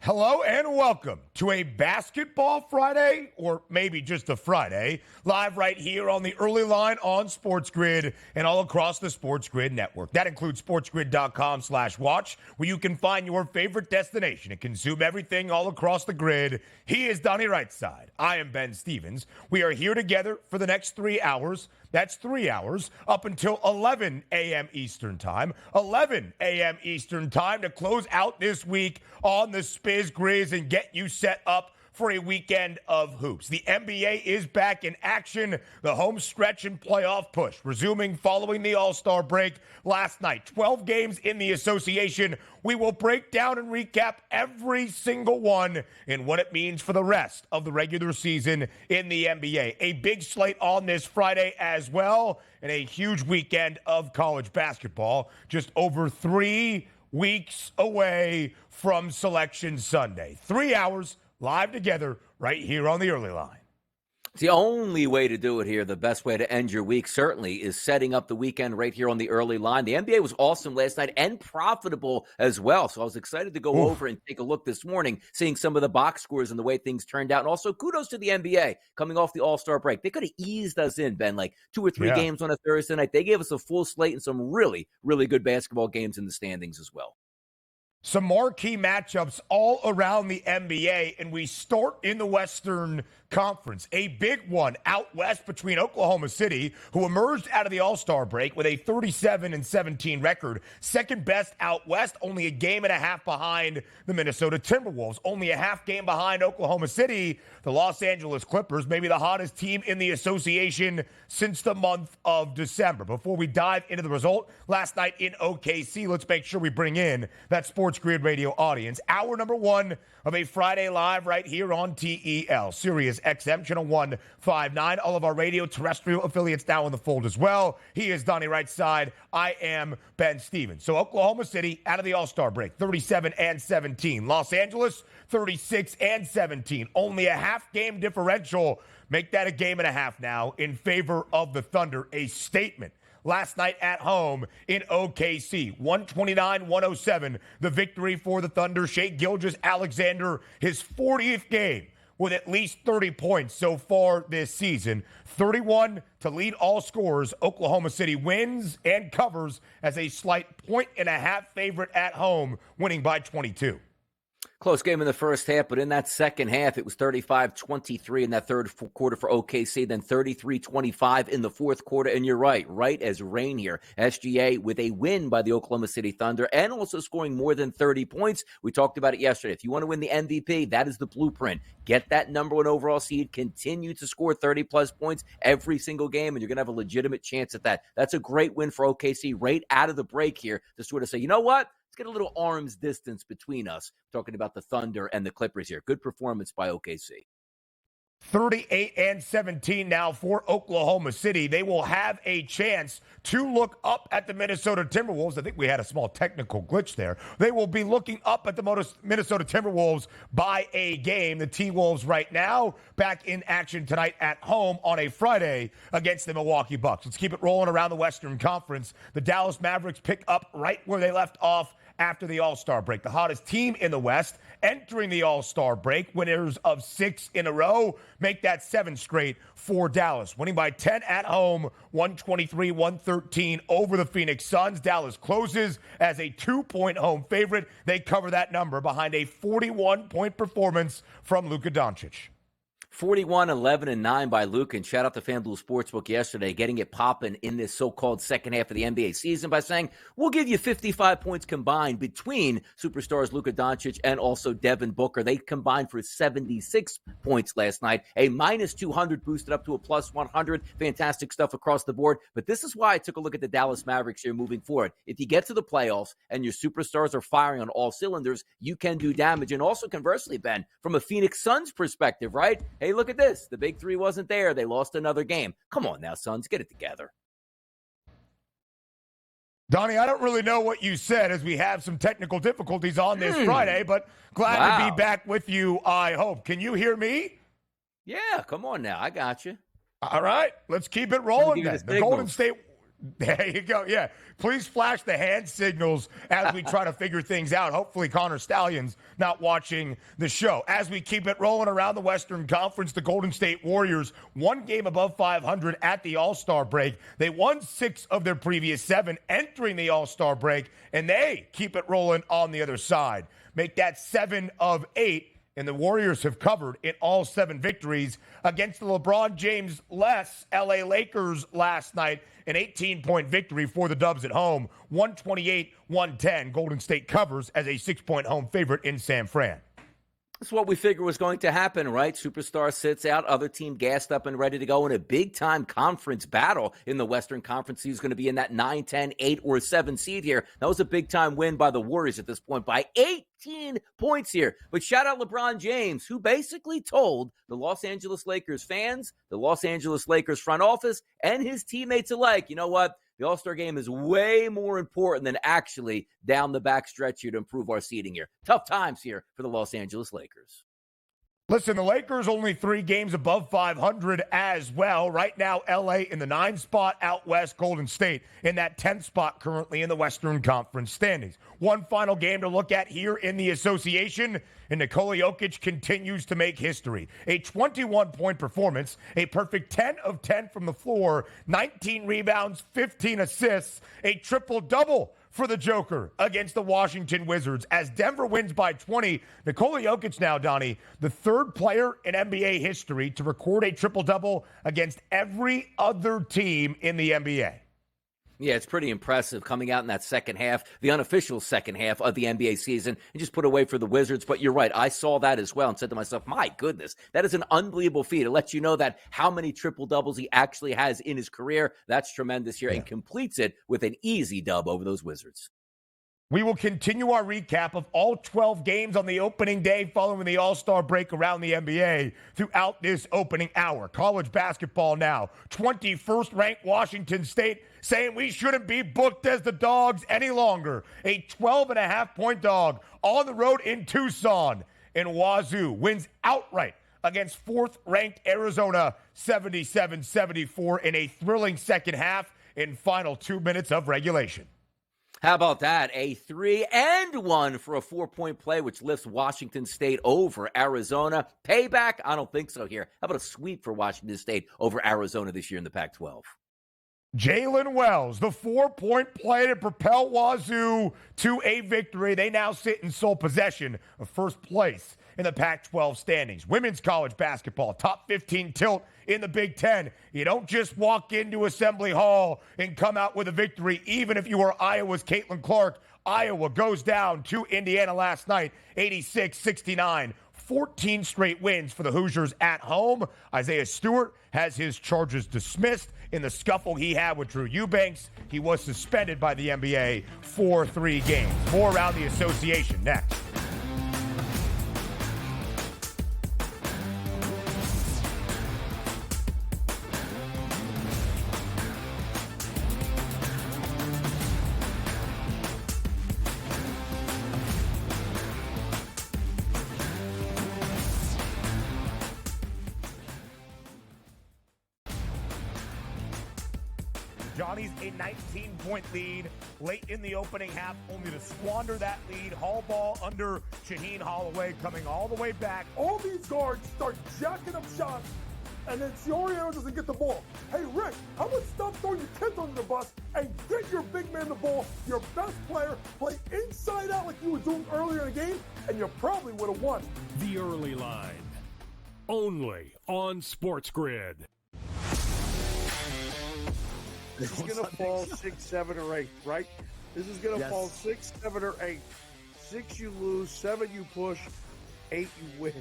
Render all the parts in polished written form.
Hello and welcome to a Basketball Friday, or maybe just a Friday, live right here on the early line on SportsGrid and all across the SportsGrid network. That includes sportsgrid.com/watch, where you can find your favorite destination and consume everything all across the grid. He is Donnie Rightside. I am Ben Stevens. We are here together for the next 3 hours. That's 3 hours up until 11 a.m. Eastern Time. 11 a.m. Eastern Time to close out this week on the Spiz Grizz and get you set up for a weekend of hoops. The NBA is back in action. The home stretch and playoff push resuming following the All-Star break last night. 12 games in the association. We will break down and recap every single one and what it means for the rest of the regular season in the NBA. A big slate on this Friday as well, and a huge weekend of college basketball. Just over 3 weeks away from Selection Sunday. 3 hours live together right here on the early line. It's the only way to do it here. The best way to end your week certainly is setting up the weekend right here on the early line. The NBA was awesome last night and profitable as well. So I was excited to go over and take a look this morning, seeing some of the box scores and the way things turned out. And also kudos to the NBA coming off the All-Star break. They could have eased us in, Ben, like 2 or 3 games on a Thursday night. They gave us a full slate and some really, really good basketball games in the standings as well. Some marquee matchups all around the NBA, and we start in the Western Conference. A big one out west between Oklahoma City, who emerged out of the All-Star break with a 37-17 record. Second best out west, only a game and a half behind the Minnesota Timberwolves. Only a half game behind Oklahoma City. The Los Angeles Clippers, maybe the hottest team in the association since the month of December. Before we dive into the result last night in OKC, let's make sure we bring in that SportsGrid radio audience. Hour number 1 of a Friday live right here on TEL, Sirius XM, channel 159. All of our radio terrestrial affiliates now in the fold as well. He is Donnie Rightside. I am Ben Stevens. So Oklahoma City out of the All-Star break, 37-17. Los Angeles, 36-17. Only a half game differential. Make that a game and a half now in favor of the Thunder. A statement last night at home in OKC. 129-107, the victory for the Thunder. Shai Gilgeous-Alexander, his 40th game with at least 30 points so far this season. 31 to lead all scorers. Oklahoma City wins and covers as a slight 1.5 favorite at home, winning by 22. Close game in the first half, but in that second half, it was 35-23 in that third quarter for OKC, then 33-25 in the fourth quarter. And you're right as rain here. SGA with a win by the Oklahoma City Thunder and also scoring more than 30 points. We talked about it yesterday. If you want to win the MVP, that is the blueprint. Get that number 1 overall seed, continue to score 30-plus points every single game, and you're going to have a legitimate chance at that. That's a great win for OKC right out of the break here to sort of say, you know what? Let's get a little arm's distance between us, talking about the Thunder and the Clippers here. Good performance by OKC. 38-17 now for Oklahoma City. They will have a chance to look up at the Minnesota Timberwolves. I think we had a small technical glitch there. They will be looking up at the Minnesota Timberwolves by a game. The T-Wolves right now back in action tonight at home on a Friday against the Milwaukee Bucks. Let's keep it rolling around the Western Conference. The Dallas Mavericks pick up right where they left off after the All-Star break. The hottest team in the West entering the All-Star break. Winners of 6 in a row make that 7 straight for Dallas. Winning by 10 at home, 123-113 over the Phoenix Suns. Dallas closes as a 2-point home favorite. They cover that number behind a 41-point performance from Luka Doncic. 41, 11, and 9 by Luka, and shout out to FanDuel Sportsbook yesterday, getting it popping in this so-called second half of the NBA season by saying, we'll give you 55 points combined between superstars Luka Doncic and also Devin Booker. They combined for 76 points last night, a minus 200 boosted up to a plus 100. Fantastic stuff across the board. But this is why I took a look at the Dallas Mavericks here moving forward. If you get to the playoffs and your superstars are firing on all cylinders, you can do damage. And also conversely, Ben, from a Phoenix Suns perspective, right? Hey, look at this. The big 3 wasn't there. They lost another game. Come on now, Suns, get it together. Donnie, I don't really know what you said as we have some technical difficulties on this Friday, but glad to be back with you, I hope. Can you hear me? Yeah, come on now. I got you. All right, let's keep it rolling then. The There you go. Yeah. Please flash the hand signals as we try to figure things out. Hopefully Connor Stallion's not watching the show. As we keep it rolling around the Western Conference, the Golden State Warriors, one game above 500 at the All-Star break. They won 6 of their previous 7 entering the All-Star break, and they keep it rolling on the other side. Make that 7 of 8. And the Warriors have covered in all 7 victories against the LeBron James-less LA Lakers last night. An 18-point victory for the Dubs at home, 128-110. Golden State covers as a 6-point home favorite in San Fran. That's what we figured was going to happen, right? Superstar sits out, other team gassed up and ready to go in a big-time conference battle in the Western Conference. He's going to be in that 9, 10, 8, or 7 seed here. That was a big-time win by the Warriors at this point by 18 points here. But shout out LeBron James, who basically told the Los Angeles Lakers fans, the Los Angeles Lakers front office, and his teammates alike, you know what? The All-Star game is way more important than actually down the back stretch here to improve our seeding here. Tough times here for the Los Angeles Lakers. Listen, the Lakers only 3 games above 500 as well. Right now, LA in the 9 spot, out west, Golden State in that 10th spot currently in the Western Conference standings. One final game to look at here in the association, and Nikola Jokic continues to make history. A 21-point performance, a perfect 10 of 10 from the floor, 19 rebounds, 15 assists, a triple-double for the Joker against the Washington Wizards. As Denver wins by 20, Nikola Jokic now, Donnie, the 3rd player in NBA history to record a triple-double against every other team in the NBA. Yeah, it's pretty impressive coming out in that second half, the unofficial second half of the NBA season, and just put away for the Wizards. But you're right, I saw that as well and said to myself, my goodness, that is an unbelievable feat. It lets you know that how many triple-doubles he actually has in his career. That's tremendous here, and completes it with an easy dub over those Wizards. We will continue our recap of all 12 games on the opening day following the All-Star break around the NBA throughout this opening hour. College basketball now. 21st ranked Washington State saying we shouldn't be booked as the dogs any longer. A 12.5-point dog on the road in Tucson. And Wazoo wins outright against 4th-ranked Arizona 77-74 in a thrilling second half in final 2 minutes of regulation. How about that? A 3-and-1 for a 4-point play, which lifts Washington State over Arizona. Payback? I don't think so here. How about a sweep for Washington State over Arizona this year in the Pac-12? Jalen Wells, the 4-point play to propel Wazoo to a victory. They now sit in sole possession of first place in the Pac-12 standings. Women's college basketball, top 15 tilt in the Big Ten. You don't just walk into Assembly Hall and come out with a victory, even if you are Iowa's Caitlin Clark. Iowa goes down to Indiana last night, 86-69. 14 straight wins for the Hoosiers at home. Isaiah Stewart has his charges dismissed in the scuffle he had with Drew Eubanks. He was suspended by the NBA for 3 games. More around the association next. Johnny's a 19-point lead late in the opening half, only to squander that lead. Hall ball under Shaheen Holloway coming all the way back. All these guards start jacking up shots, and then Cioriano doesn't get the ball. Hey, Rick, how about stop throwing your kids under the bus and get your big man the ball, your best player, play inside out like you were doing earlier in the game, and you probably would have won. The Early Line, only on SportsGrid. This is going to fall 6, 7, or 8, right? This is going to fall 6, 7, or 8. 6 you lose, 7 you push, 8 you win.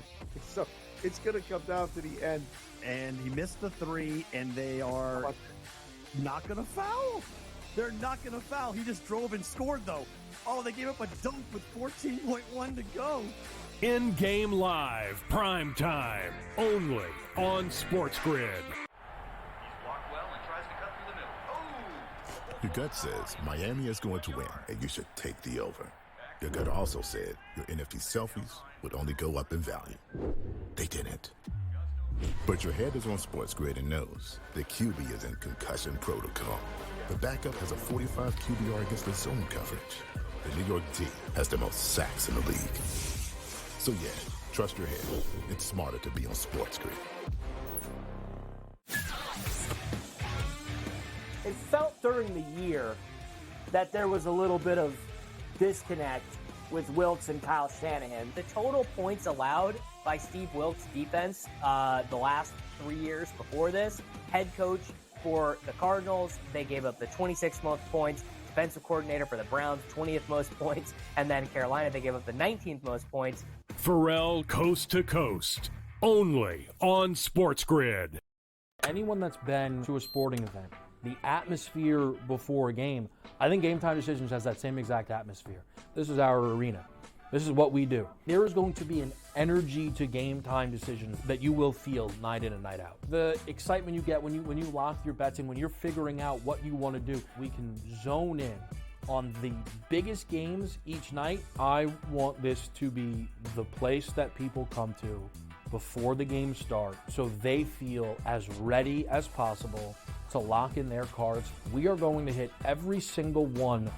So it's going to come down to the end. And he missed the 3, and they are not going to foul. They're not going to foul. He just drove and scored, though. Oh, they gave up a dunk with 14.1 to go. In-game live, prime time, only on SportsGrid. Your gut says Miami is going to win, and you should take the over. Your gut also said your NFT selfies would only go up in value. They didn't. But your head is on SportsGrid and knows the QB is in concussion protocol. The backup has a 45 QBR against the zone coverage. The New York D has the most sacks in the league. So yeah, trust your head. It's smarter to be on SportsGrid. It felt during the year that there was a little bit of disconnect with Wilks and Kyle Shanahan. The total points allowed by Steve Wilks' defense the last 3 years before this, head coach for the Cardinals, they gave up the 26th most points, defensive coordinator for the Browns, 20th most points, and then Carolina, they gave up the 19th most points. Pharrell Coast to Coast, only on SportsGrid. Anyone that's been to a sporting event, the atmosphere before a game, I think Game Time Decisions has that same exact atmosphere. This is our arena. This is what we do. There is going to be an energy to Game Time Decisions that you will feel night in and night out. The excitement you get when you lock your bets in, when you're figuring out what you want to do, we can zone in on the biggest games each night. I want this to be the place that people come to before the game starts so they feel as ready as possible to lock in their cards. We are going to hit every single one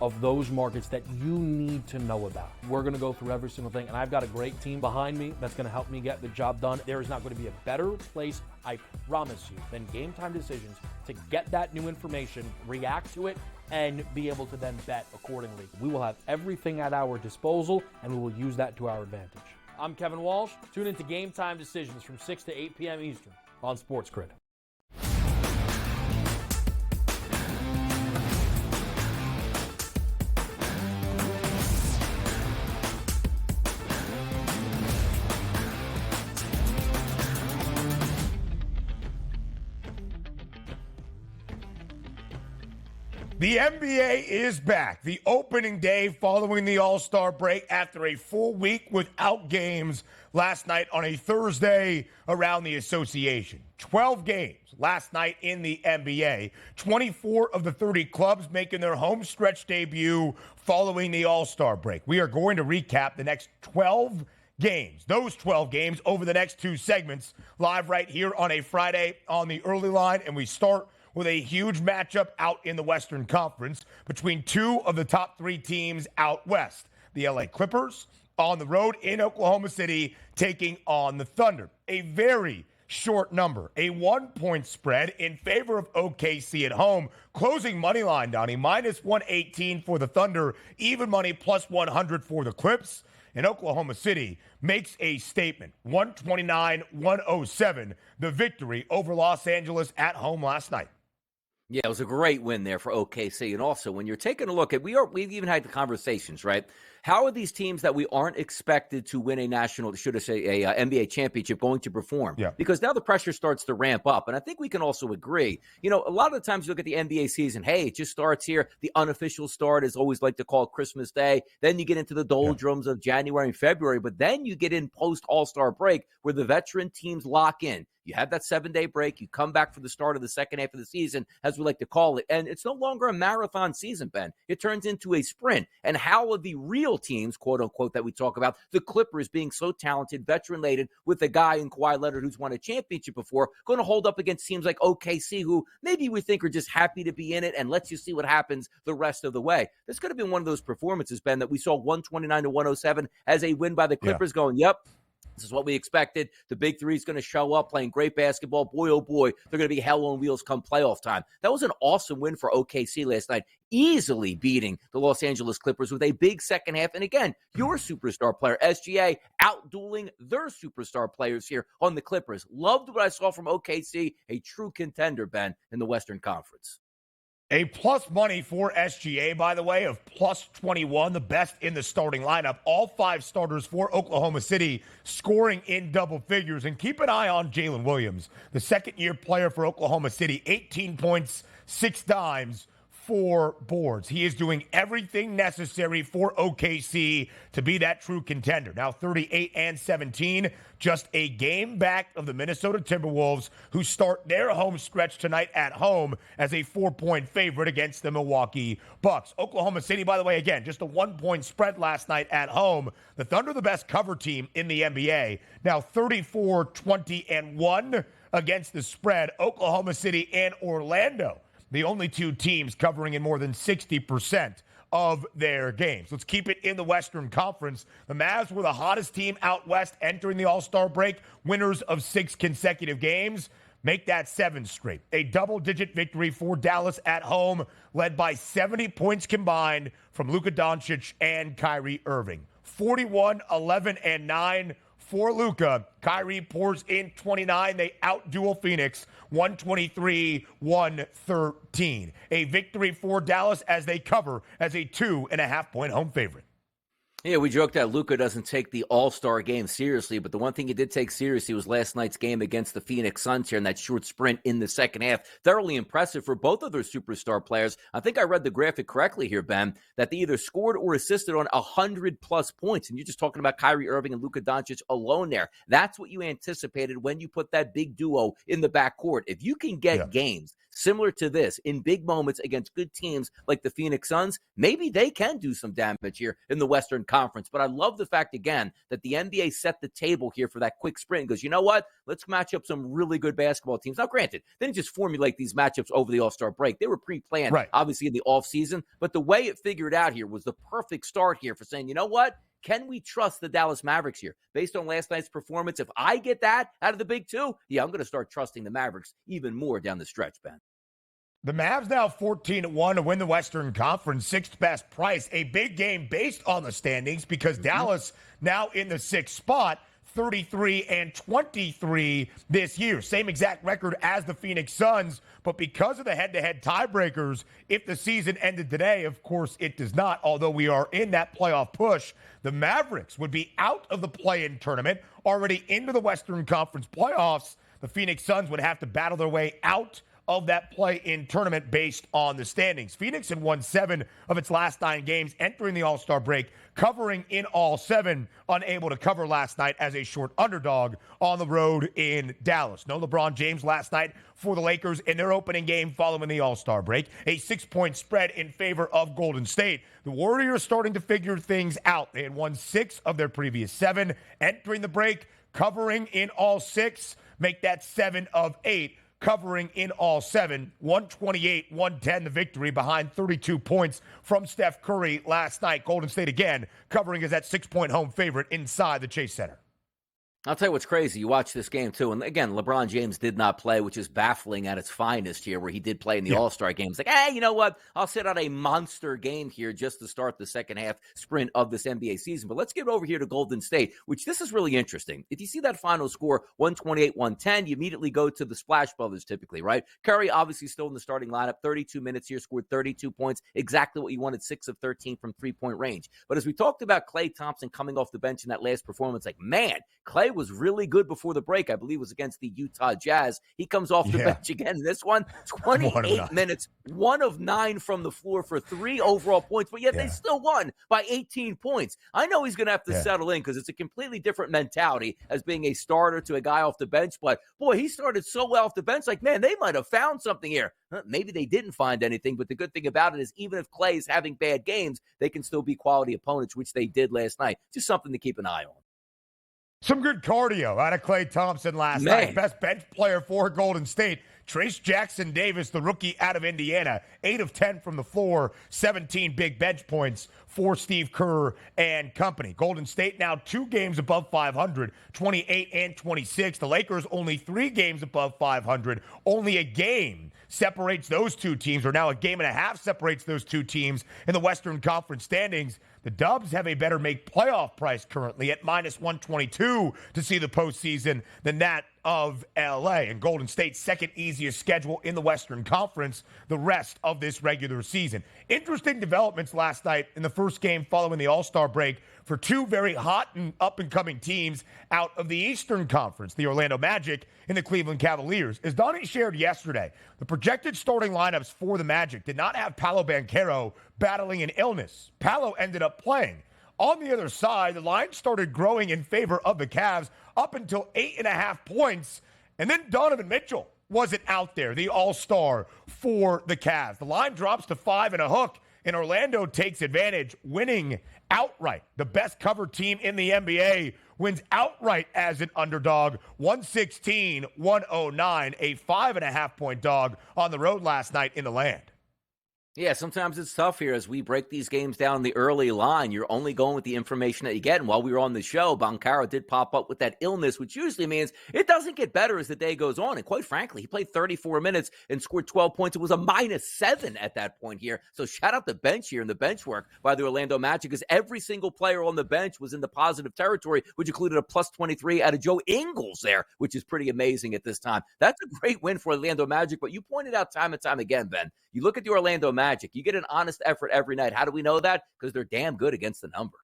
of those markets that you need to know about. We're going to go through every single thing, and I've got a great team behind me that's going to help me get the job done. There is not going to be a better place, I promise you, than Game Time Decisions to get that new information, react to it, and be able to then bet accordingly. We will have everything at our disposal, and we will use that to our advantage. I'm Kevin Walsh. Tune into Game Time Decisions from 6 to 8 p.m. Eastern on SportsGrid. The NBA is back. The opening day following the All-Star break after a full week without games last night on a Thursday around the association. 12 games last night in the NBA. 24 of the 30 clubs making their home stretch debut following the All-Star break. We are going to recap the next 12 games, those 12 games over the next two segments, live right here on a Friday on the early line, and we start with a huge matchup out in the Western Conference between two of the top three teams out west. The LA Clippers on the road in Oklahoma City taking on the Thunder. A very short number, a 1-point spread in favor of OKC at home. Closing money line, Donnie, minus 118 for the Thunder, even money plus 100 for the Clips. And Oklahoma City makes a statement, 129-107, the victory over Los Angeles at home last night. Yeah, it was a great win there for OKC. And also, when you're taking a look at, we've even had the conversations, right? How are these teams that we aren't expected to win a national, should I say, a NBA championship going to perform? Yeah. Because now the pressure starts to ramp up. And I think we can also agree, you know, a lot of the times you look at the NBA season, hey, it just starts here. The unofficial start is always like to call it Christmas Day. Then you get into the doldrums of January and February. But then you get in post All-Star break where the veteran teams lock in. You have that 7-day break. You come back for the start of the second half of the season, as we like to call it. And it's no longer a marathon season, Ben. It turns into a sprint. And how are the real teams, quote unquote, that we talk about, the Clippers being so talented, veteran-laden, with a guy in Kawhi Leonard who's won a championship before, going to hold up against teams like OKC, who maybe we think are just happy to be in it and lets you see what happens the rest of the way. This could have been one of those performances, Ben, that we saw 129-107 as a win by the Clippers going, yep, this is what we expected. The big three is going to show up playing great basketball. Boy, oh boy, they're going to be hell on wheels come playoff time. That was an awesome win for OKC last night, easily beating the Los Angeles Clippers with a big second half. And again, your superstar player, SGA, out-dueling their superstar players here on the Clippers. Loved what I saw from OKC, a true contender, Ben, in the Western Conference. A plus money for SGA, by the way, of plus 21, the best in the starting lineup. All five starters for Oklahoma City scoring in double figures. And keep an eye on Jalen Williams, the second-year player for Oklahoma City, 18 points, 6 dimes, 4 boards. He is doing everything necessary for OKC to be that true contender. Now 38-17, just a game back of the Minnesota Timberwolves, who start their home stretch tonight at home as a 4-point favorite against the Milwaukee Bucks. Oklahoma City, by the way, again, just a 1-point spread last night at home. The Thunder, the best cover team in the NBA. Now 34-20-1 against the spread. Oklahoma City and Orlando, the only 2 teams covering in more than 60% of their games. Let's keep it in the Western Conference. The Mavs were the hottest team out west entering the All-Star break, winners of 6 consecutive games. Make that 7 straight. A double-digit victory for Dallas at home, led by 70 points combined from Luka Doncic and Kyrie Irving. 41, 11, and 9 for Luka. Kyrie pours in 29. They out-duel Phoenix 123-113. A victory for Dallas as they cover as a 2.5-point home favorite. Yeah, we joked that Luka doesn't take the All-Star game seriously, but the one thing he did take seriously was last night's game against the Phoenix Suns here in that short sprint in the second half. Thoroughly impressive for both of their superstar players. I think I read the graphic correctly here, Ben, that they either scored or assisted on 100-plus points, and you're just talking about Kyrie Irving and Luka Doncic alone there. That's what you anticipated when you put that big duo in the backcourt. If you can get games similar to this in big moments against good teams like the Phoenix Suns, maybe they can do some damage here in the Western Conference. But I love the fact, again, that the NBA set the table here for that quick sprint and goes, you know what? Let's match up some really good basketball teams. Now, granted, they didn't just formulate these matchups over the All-Star break. They were pre-planned, obviously, in the offseason. But the way it figured out here was the perfect start here for saying, you know what? Can we trust the Dallas Mavericks here? Based on last night's performance, if I get that out of the big 2, I'm going to start trusting the Mavericks even more down the stretch, Ben. The Mavs now 14-1 to win the Western Conference, 6th best price. A big game based on the standings because Dallas now in the 6th spot, 33-23 this year. Same exact record as the Phoenix Suns, but because of the head-to-head tiebreakers, if the season ended today, of course it does not, although we are in that playoff push, the Mavericks would be out of the play-in tournament, already into the Western Conference playoffs. The Phoenix Suns would have to battle their way out of that play-in tournament based on the standings. Phoenix had won 7 of its last 9 games entering the All-Star break, covering in all 7, unable to cover last night as a short underdog on the road in Dallas. No LeBron James last night for the Lakers in their opening game following the All-Star break. A 6-point spread in favor of Golden State. The Warriors starting to figure things out. They had won 6 of their previous 7 entering the break, covering in all 6, make that 7 of 8. Covering in all 7, 128-110 the victory behind 32 points from Steph Curry last night. Golden State again covering as that 6-point home favorite inside the Chase Center. I'll tell you what's crazy. You watch this game, too. And, again, LeBron James did not play, which is baffling at its finest here, where he did play in the All-Star game. It's like, hey, you know what? I'll sit out a monster game here just to start the second half sprint of this NBA season. But let's get over here to Golden State, which this is really interesting. If you see that final score, 128-110, you immediately go to the Splash Brothers typically, right? Curry obviously still in the starting lineup, 32 minutes here, scored 32 points, exactly what you wanted, 6 of 13 from three-point range. But as we talked about Klay Thompson coming off the bench in that last performance, like, man, Klay was really good before the break. I believe it was against the Utah Jazz. He comes off the bench again in this one. 28 minutes, 1 of 9 from the floor for 3 overall points, but yet they still won by 18 points. I know he's going to have to settle in because it's a completely different mentality as being a starter to a guy off the bench, but boy, he started so well off the bench, like, man, they might have found something here. Maybe they didn't find anything, but the good thing about it is even if Klay is having bad games, they can still be quality opponents, which they did last night. Just something to keep an eye on. Some good cardio out of Klay Thompson last night. Best bench player for Golden State. Trace Jackson Davis, the rookie out of Indiana, 8 of 10 from the floor, 17 big bench points for Steve Kerr and company. Golden State now 2 games above 500, 28-26. The Lakers only 3 games above 500. Only a game separates those 2 teams, or now a game and a half separates those 2 teams in the Western Conference standings. The Dubs have a better make playoff price currently at -122 to see the postseason than that of LA, and Golden State's second easiest schedule in the Western Conference the rest of this regular season. Interesting developments last night in the first game following the All-Star break for two very hot and up-and-coming teams out of the Eastern Conference, the Orlando Magic and the Cleveland Cavaliers. As Donnie shared yesterday, the projected starting lineups for the Magic did not have Paolo Banchero battling an illness. Paolo ended up playing. On the other side, the line started growing in favor of the Cavs up until 8.5 points, and then Donovan Mitchell wasn't out there, the all-star for the Cavs. The line drops to 5 and a hook, and Orlando takes advantage, winning outright. The best covered team in the NBA wins outright as an underdog, 116-109, a 5.5-point dog on the road last night in the land. Yeah, sometimes it's tough here as we break these games down in the early line. You're only going with the information that you get. And while we were on the show, Banchero did pop up with that illness, which usually means it doesn't get better as the day goes on. And quite frankly, he played 34 minutes and scored 12 points. It was a -7 at that point here. So shout out the bench here and the bench work by the Orlando Magic, because every single player on the bench was in the positive territory, which included a +23 out of Joe Ingles there, which is pretty amazing at this time. That's a great win for Orlando Magic. But you pointed out time and time again, Ben, you look at the Orlando Magic, you get an honest effort every night. How do we know that? Because they're damn good against the number.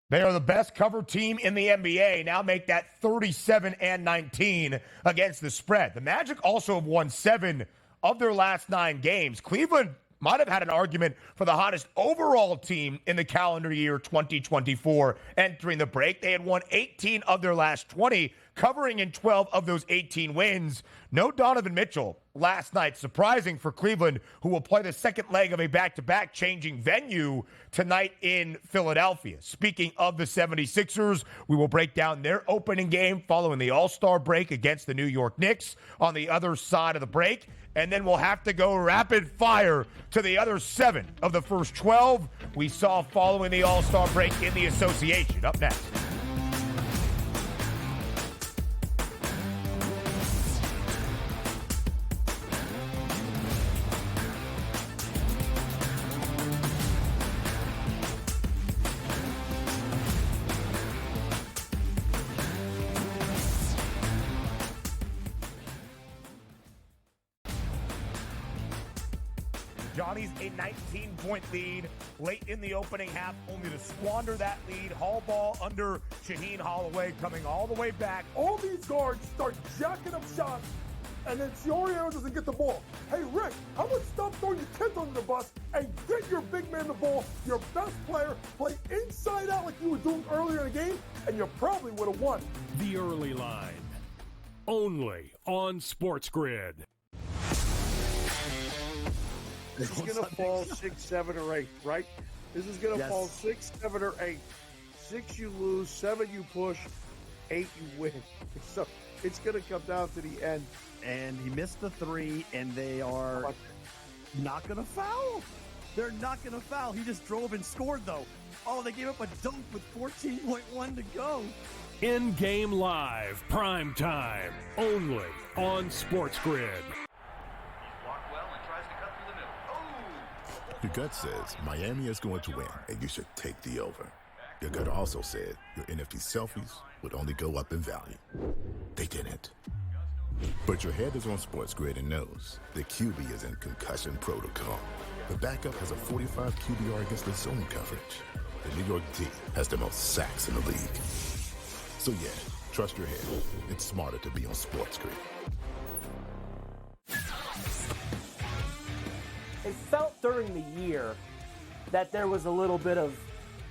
They are the best cover team in the NBA. Now make that 37-19 against the spread. The Magic also have won 7 of their last 9 games. Cleveland might have had an argument for the hottest overall team in the calendar year 2024 entering the break. They had won 18 of their last 20, covering in 12 of those 18 wins. No Donovan Mitchell last night, surprising for Cleveland, who will play the second leg of a back-to-back changing venue tonight in Philadelphia. Speaking of the 76ers, we will break down their opening game following the All-Star break against the New York Knicks on the other side of the break. And then we'll have to go rapid fire to the other 7 of the first 12 we saw following the All-Star break in the association. Up next. Johnny's a 19-point lead late in the opening half, only to squander that lead. Hall ball under Shaheen Holloway coming all the way back. All these guards start jacking up shots, and then Soriano doesn't get the ball. Hey, Rick, how about stop throwing your kids under the bus and get your big man the ball, your best player, play inside out like you were doing earlier in the game, and you probably would have won. The Early Line, only on SportsGrid. This is going to fall 6, 7, or 8, right? This is going to fall 6, 7, or 8. 6 you lose, 7 you push, 8 you win. So it's going to come down to the end. And he missed the 3, and they are not going to foul. They're not going to foul. He just drove and scored, though. Oh, they gave up a dunk with 14.1 to go. In-game live, prime time, only on SportsGrid. Your gut says Miami is going to win, and you should take the over. Your gut also said your NFT selfies would only go up in value. They didn't. But your head is on SportsGrid and knows the QB is in concussion protocol. The backup has a 45 QBR against the zone coverage. The New York D has the most sacks in the league. So yeah, trust your head. It's smarter to be on SportsGrid. It felt during the year that there was a little bit of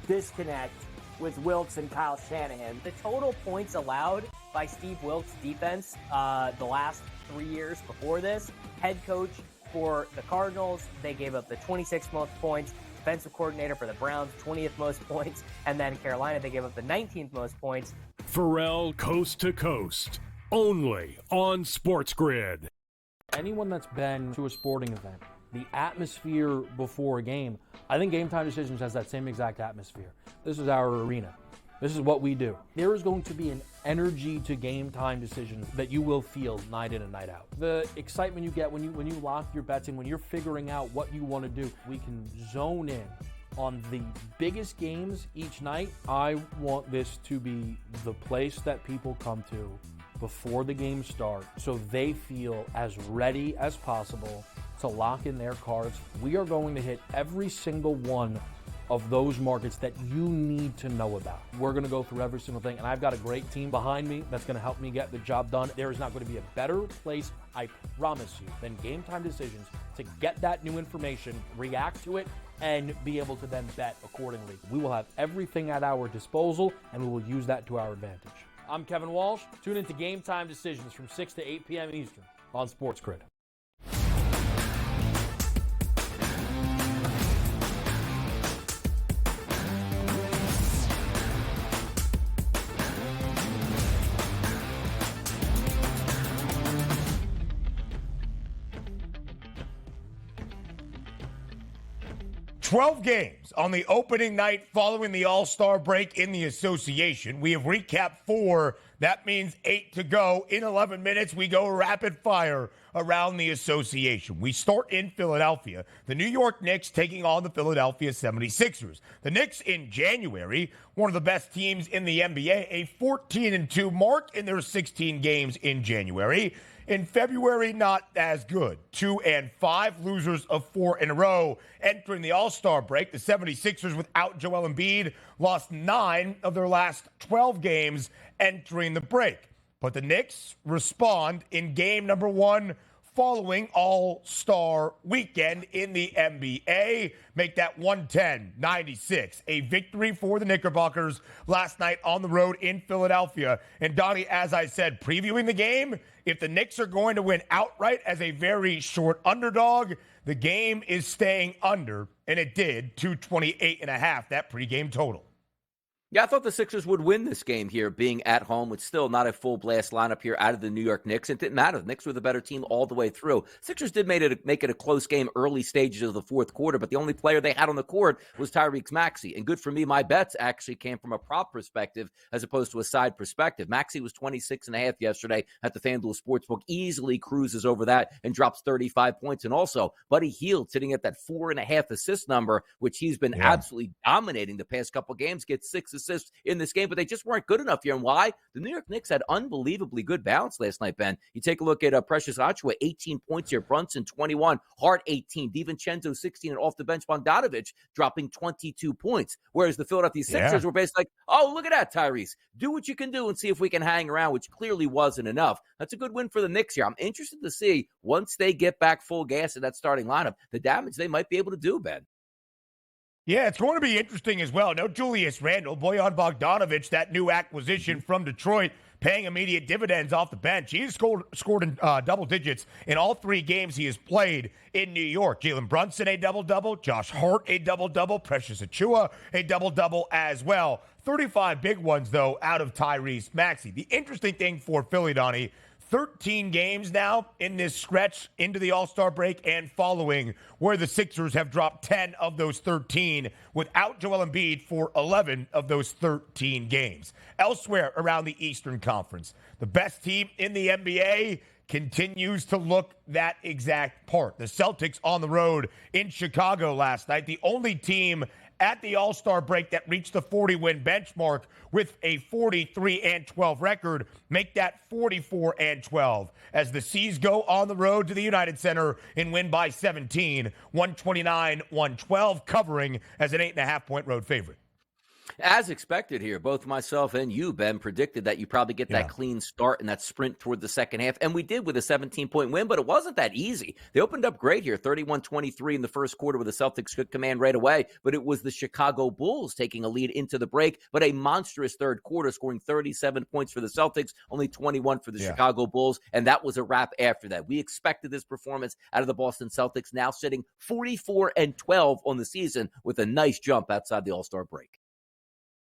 disconnect with Wilkes and Kyle Shanahan. The total points allowed by Steve Wilkes' defense the last 3 years before this, head coach for the Cardinals, they gave up the 26th most points. Defensive coordinator for the Browns, 20th most points. And then Carolina, they gave up the 19th most points. Pharrell Coast to Coast, only on SportsGrid. Anyone that's been to a sporting event, the atmosphere before a game, I think Game Time Decisions has that same exact atmosphere. This is our arena. This is what we do. There is going to be an energy to Game Time Decisions that you will feel night in and night out. The excitement you get when you lock your bets in, when you're figuring out what you want to do, we can zone in on the biggest games each night. I want this to be the place that people come to before the game starts so they feel as ready as possible to lock in their cards. We are going to hit every single one of those markets that you need to know about. We're going to go through every single thing, and I've got a great team behind me that's going to help me get the job done. There is not going to be a better place, I promise you, than Game Time Decisions to get that new information, react to it, and be able to then bet accordingly. We will have everything at our disposal, and we will use that to our advantage. I'm Kevin Walsh. Tune into Game Time Decisions from 6 to 8 p.m. Eastern on SportsGrid. "12 games on the opening night following the All-Star break in the association. We have recapped 4. That means 8 to go. In 11 minutes, we go rapid fire around the association. We start in Philadelphia. The New York Knicks taking on the Philadelphia 76ers. The Knicks in January, one of the best teams in the NBA, a 14-2 mark in their 16 games in January. In February, not as good. 2-5, losers of 4 in a row. Entering the All-Star break, the 76ers without Joel Embiid lost 9 of their last 12 games entering the break. But the Knicks respond in game number 1 following All-Star weekend in the NBA. Make that 110-96. A victory for the Knickerbockers last night on the road in Philadelphia. And Donnie, as I said, previewing the game, if the Knicks are going to win outright as a very short underdog, the game is staying under, and it did, 228.5, that pregame total. Yeah, I thought the Sixers would win this game here, being at home with still not a full blast lineup here out of the New York Knicks. It didn't matter. The Knicks were the better team all the way through. Sixers did make it a close game early stages of the fourth quarter, but the only player they had on the court was Tyrese Maxey. And good for me, my bets actually came from a prop perspective as opposed to a side perspective. Maxey was 26.5 yesterday at the FanDuel Sportsbook, easily cruises over that and drops 35 points. And also, Buddy Hield sitting at that 4.5 assist number, which he's been absolutely dominating the past couple games, gets 6 assists in this game, but they just weren't good enough here. And why? The New York Knicks had unbelievably good balance last night, Ben. You take a look at Precious Achiuwa, 18 points here, Brunson 21, Hart 18, DiVincenzo 16, and off the bench Bogdanović dropping 22 points. Whereas the Philadelphia Sixers were basically like, oh, look at that, Tyrese. Do what you can do and see if we can hang around, which clearly wasn't enough. That's a good win for the Knicks here. I'm interested to see, once they get back full gas in that starting lineup, the damage they might be able to do, Ben. Yeah, it's going to be interesting as well. No Julius Randle, Bojan Bogdanović, that new acquisition from Detroit, paying immediate dividends off the bench. He's scored in double digits in all 3 games he has played in New York. Jalen Brunson, a double-double. Josh Hart, a double-double. Precious Achiuwa, a double-double as well. 35 big ones, though, out of Tyrese Maxey. The interesting thing for Philly, Donnie, 13 games now in this stretch into the All-Star break and following, where the Sixers have dropped 10 of those 13 without Joel Embiid for 11 of those 13 games. Elsewhere around the Eastern Conference, the best team in the NBA continues to look that exact part. The Celtics on the road in Chicago last night, the only team at the All-Star break that reached the 40-win benchmark with a 43-12 record, make that 44-12 as the C's go on the road to the United Center and win by 17, 129-112, covering as an 8.5-point road favorite. As expected here, both myself and you, Ben, predicted that you probably get that clean start and that sprint toward the second half. And we did with a 17-point win, but it wasn't that easy. They opened up great here, 31-23 in the first quarter with the Celtics good command right away. But it was the Chicago Bulls taking a lead into the break, but a monstrous third quarter, scoring 37 points for the Celtics, only 21 for the Chicago Bulls. And that was a wrap after that. We expected this performance out of the Boston Celtics, now sitting 44-12 on the season with a nice jump outside the All-Star break.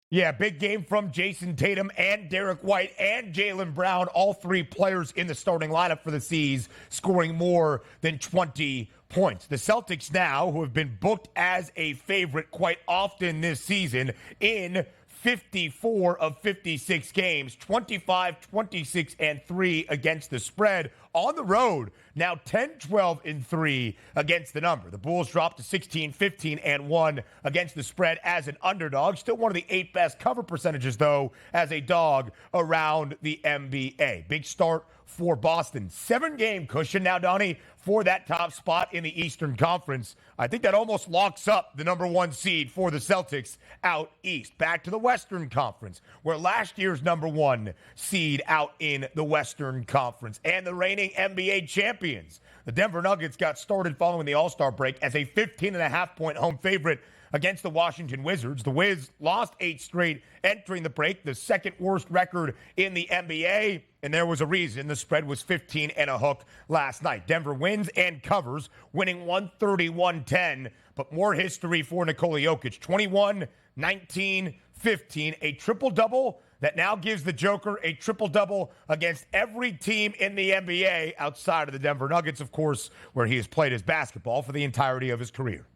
Yeah, big game from Jason Tatum and Derek White and Jaylen Brown, all 3 players in the starting lineup for the C's, scoring more than 20 points. The Celtics now, who have been booked as a favorite quite often this season, in 54 of 56 games, 25, 26, and 3 against the spread. On the road, now 10, 12, and 3 against the number. The Bulls dropped to 16, 15, and 1 against the spread as an underdog. Still one of the 8 best cover percentages, though, as a dog around the NBA. Big start for Boston. 7-game cushion now, Donnie, for that top spot in the Eastern Conference. I think that almost locks up the number 1 seed for the Celtics out east. Back to the Western Conference, where last year's number 1 seed out in the Western Conference and the reigning NBA champions. The Denver Nuggets got started following the All-Star break as a 15.5-point home favorite against the Washington Wizards. The Wiz lost 8 straight entering the break, the second worst record in the NBA, and there was a reason. The spread was 15 and a hook last night. Denver wins and covers, winning 130-110, but more history for Nikola Jokic. 21, 19, 15, a triple-double that now gives the Joker a triple-double against every team in the NBA outside of the Denver Nuggets, of course, where he has played his basketball for the entirety of his career.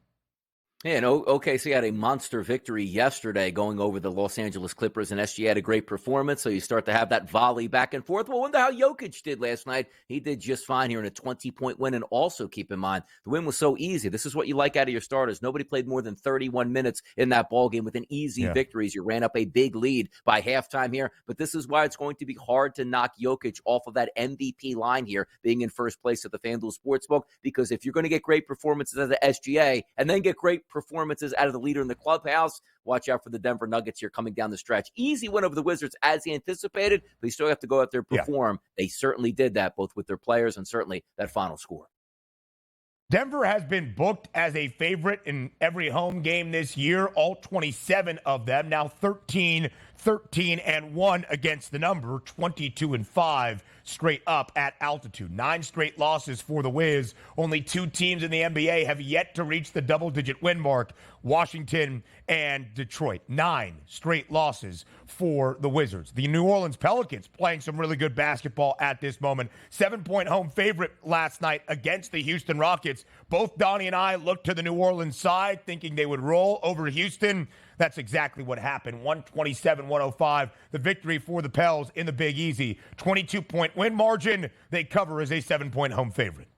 Yeah, and OKC had a monster victory yesterday going over the Los Angeles Clippers, and SG had a great performance, so you start to have that volley back and forth. Well, I wonder how Jokic did last night. He did just fine here in a 20-point win, and also keep in mind, the win was so easy. This is what you like out of your starters. Nobody played more than 31 minutes in that ballgame with an easy victories. You ran up a big lead by halftime here, but this is why it's going to be hard to knock Jokic off of that MVP line here, being in first place at the FanDuel Sportsbook, because if you're going to get great performances as the SGA and then get great performances out of the leader in the clubhouse, watch out for the Denver Nuggets here coming down the stretch. Easy win over the Wizards as he anticipated, but you still have to go out there and perform. They certainly did that, both with their players and certainly that final score. Denver has been booked as a favorite in every home game this year, all 27 of them. Now 13, and 1 against the number, 22 and 5 straight up at altitude. 9 straight losses for the Wiz. Only 2 teams in the NBA have yet to reach the double-digit win mark, Washington and Detroit. 9 straight losses for the Wizards. The New Orleans Pelicans playing some really good basketball at this moment. 7-point home favorite last night against the Houston Rockets. Both Donnie and I looked to the New Orleans side thinking they would roll over Houston. That's exactly what happened. 127-105, the victory for the Pels in the Big Easy. 22-point win margin. They cover as a 7-point home favorite.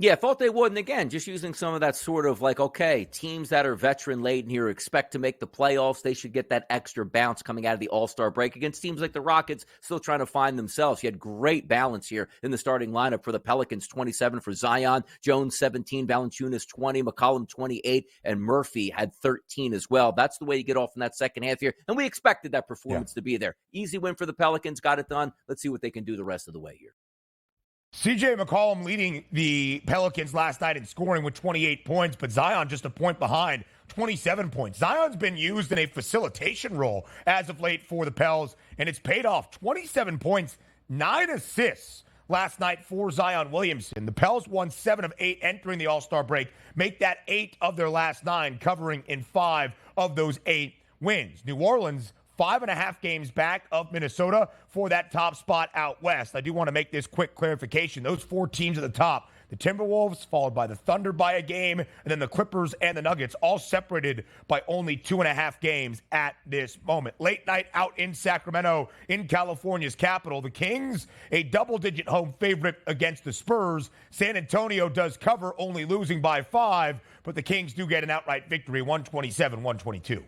Yeah, I thought they would. And again, just using some of that sort of like, okay, teams that are veteran-laden here expect to make the playoffs. They should get that extra bounce coming out of the All-Star break against teams like the Rockets, still trying to find themselves. You had great balance here in the starting lineup for the Pelicans. 27 for Zion, Jones 17, Valanciunas 20, McCollum 28, and Murphy had 13 as well. That's the way you get off in that second half here. And we expected that performance to be there. Easy win for the Pelicans, got it done. Let's see what they can do the rest of the way here. C.J. McCollum leading the Pelicans last night in scoring with 28 points, but Zion just a point behind, 27 points. Zion's been used in a facilitation role as of late for the Pels, and it's paid off. 27 points, 9 assists last night for Zion Williamson. The Pels won 7 of 8 entering the All-Star break, make that 8 of their last 9, covering in 5 of those 8 wins. New Orleans 5.5 games back of Minnesota for that top spot out west. I do want to make this quick clarification. Those 4 teams at the top, the Timberwolves, followed by the Thunder by a game, and then the Clippers and the Nuggets, all separated by only 2.5 games at this moment. Late night out in Sacramento, in California's capital, the Kings, a double-digit home favorite against the Spurs. San Antonio does cover, only losing by 5, but the Kings do get an outright victory, 127-122.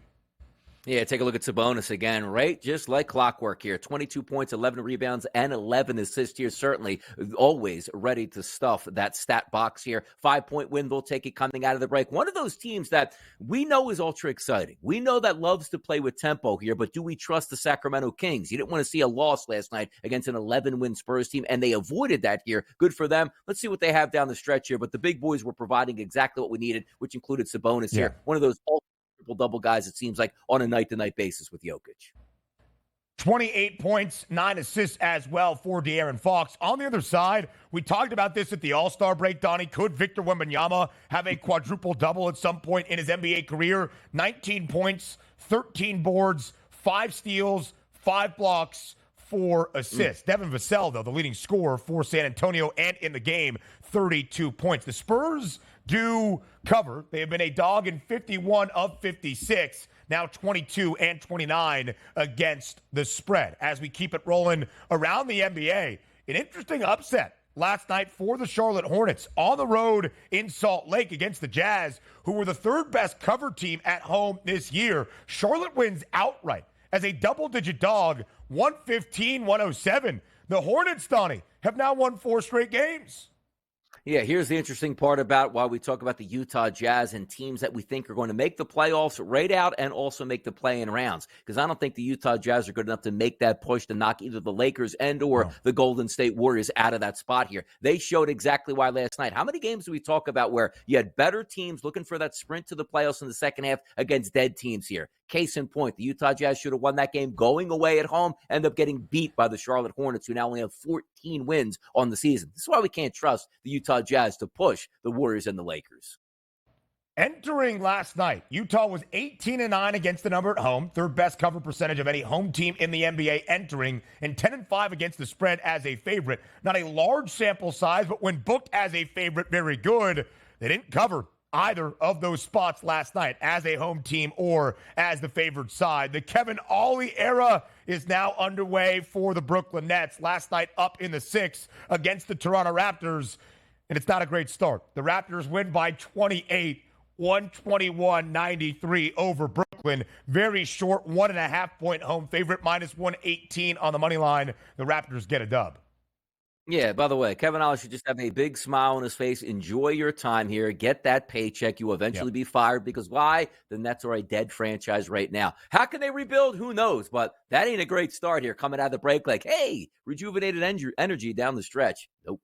Yeah, take a look at Sabonis again, right? Just like clockwork here. 22 points, 11 rebounds, and 11 assists here. Certainly always ready to stuff that stat box here. 5-point win, they'll take it coming out of the break. One of those teams that we know is ultra exciting. We know that loves to play with tempo here, but do we trust the Sacramento Kings? You didn't want to see a loss last night against an 11-win Spurs team, and they avoided that here. Good for them. Let's see what they have down the stretch here. But the big boys were providing exactly what we needed, which included Sabonis here. One of those triple-double guys, it seems like, on a night-to-night basis with Jokic. 28 points, 9 assists as well for De'Aaron Fox. On the other side, we talked about this at the All-Star break, Donnie. Could Victor Wembanyama have a quadruple-double at some point in his NBA career? 19 points, 13 boards, 5 steals, 5 blocks, 4 assists. Devin Vassell, though, the leading scorer for San Antonio and in the game, 32 points. The Spurs do cover. They have been a dog in 51 of 56, now 22 and 29 against the spread. As we keep it rolling around the NBA, an interesting upset last night for the Charlotte Hornets on the road in Salt Lake against the Jazz, who were the third best cover team at home this year. Charlotte wins outright as a double-digit dog, 115-107. The Hornets, Donnie, have now won 4 straight games. Yeah, here's the interesting part about why we talk about the Utah Jazz and teams that we think are going to make the playoffs right out and also make the play-in rounds. Because I don't think the Utah Jazz are good enough to make that push to knock either the Lakers and or the Golden State Warriors out of that spot here. They showed exactly why last night. How many games do we talk about where you had better teams looking for that sprint to the playoffs in the second half against dead teams here? Case in point, the Utah Jazz should have won that game going away at home, end up getting beat by the Charlotte Hornets, who now only have 14 wins on the season. This is why we can't trust the Utah Jazz to push the Warriors and the Lakers. Entering last night, Utah was 18-9 against the number at home, third best cover percentage of any home team in the NBA entering, and 10-5 against the spread as a favorite. Not a large sample size, but when booked as a favorite, very good. They didn't cover either of those spots last night as a home team or as the favored side. The Kevin Ollie era is now underway for the Brooklyn Nets. Last night up in the 6 against the Toronto Raptors, and it's not a great start. The Raptors win by 28, 121-93 over Brooklyn. Very short 1.5-point home favorite, minus 118 on the money line. The Raptors get a dub. Yeah, by the way, Kevin Ollie should just have a big smile on his face. Enjoy your time here. Get that paycheck. You will eventually be fired because why? The Nets are a dead franchise right now. How can they rebuild? Who knows? But that ain't a great start here coming out of the break like, hey, rejuvenated energy down the stretch. Nope.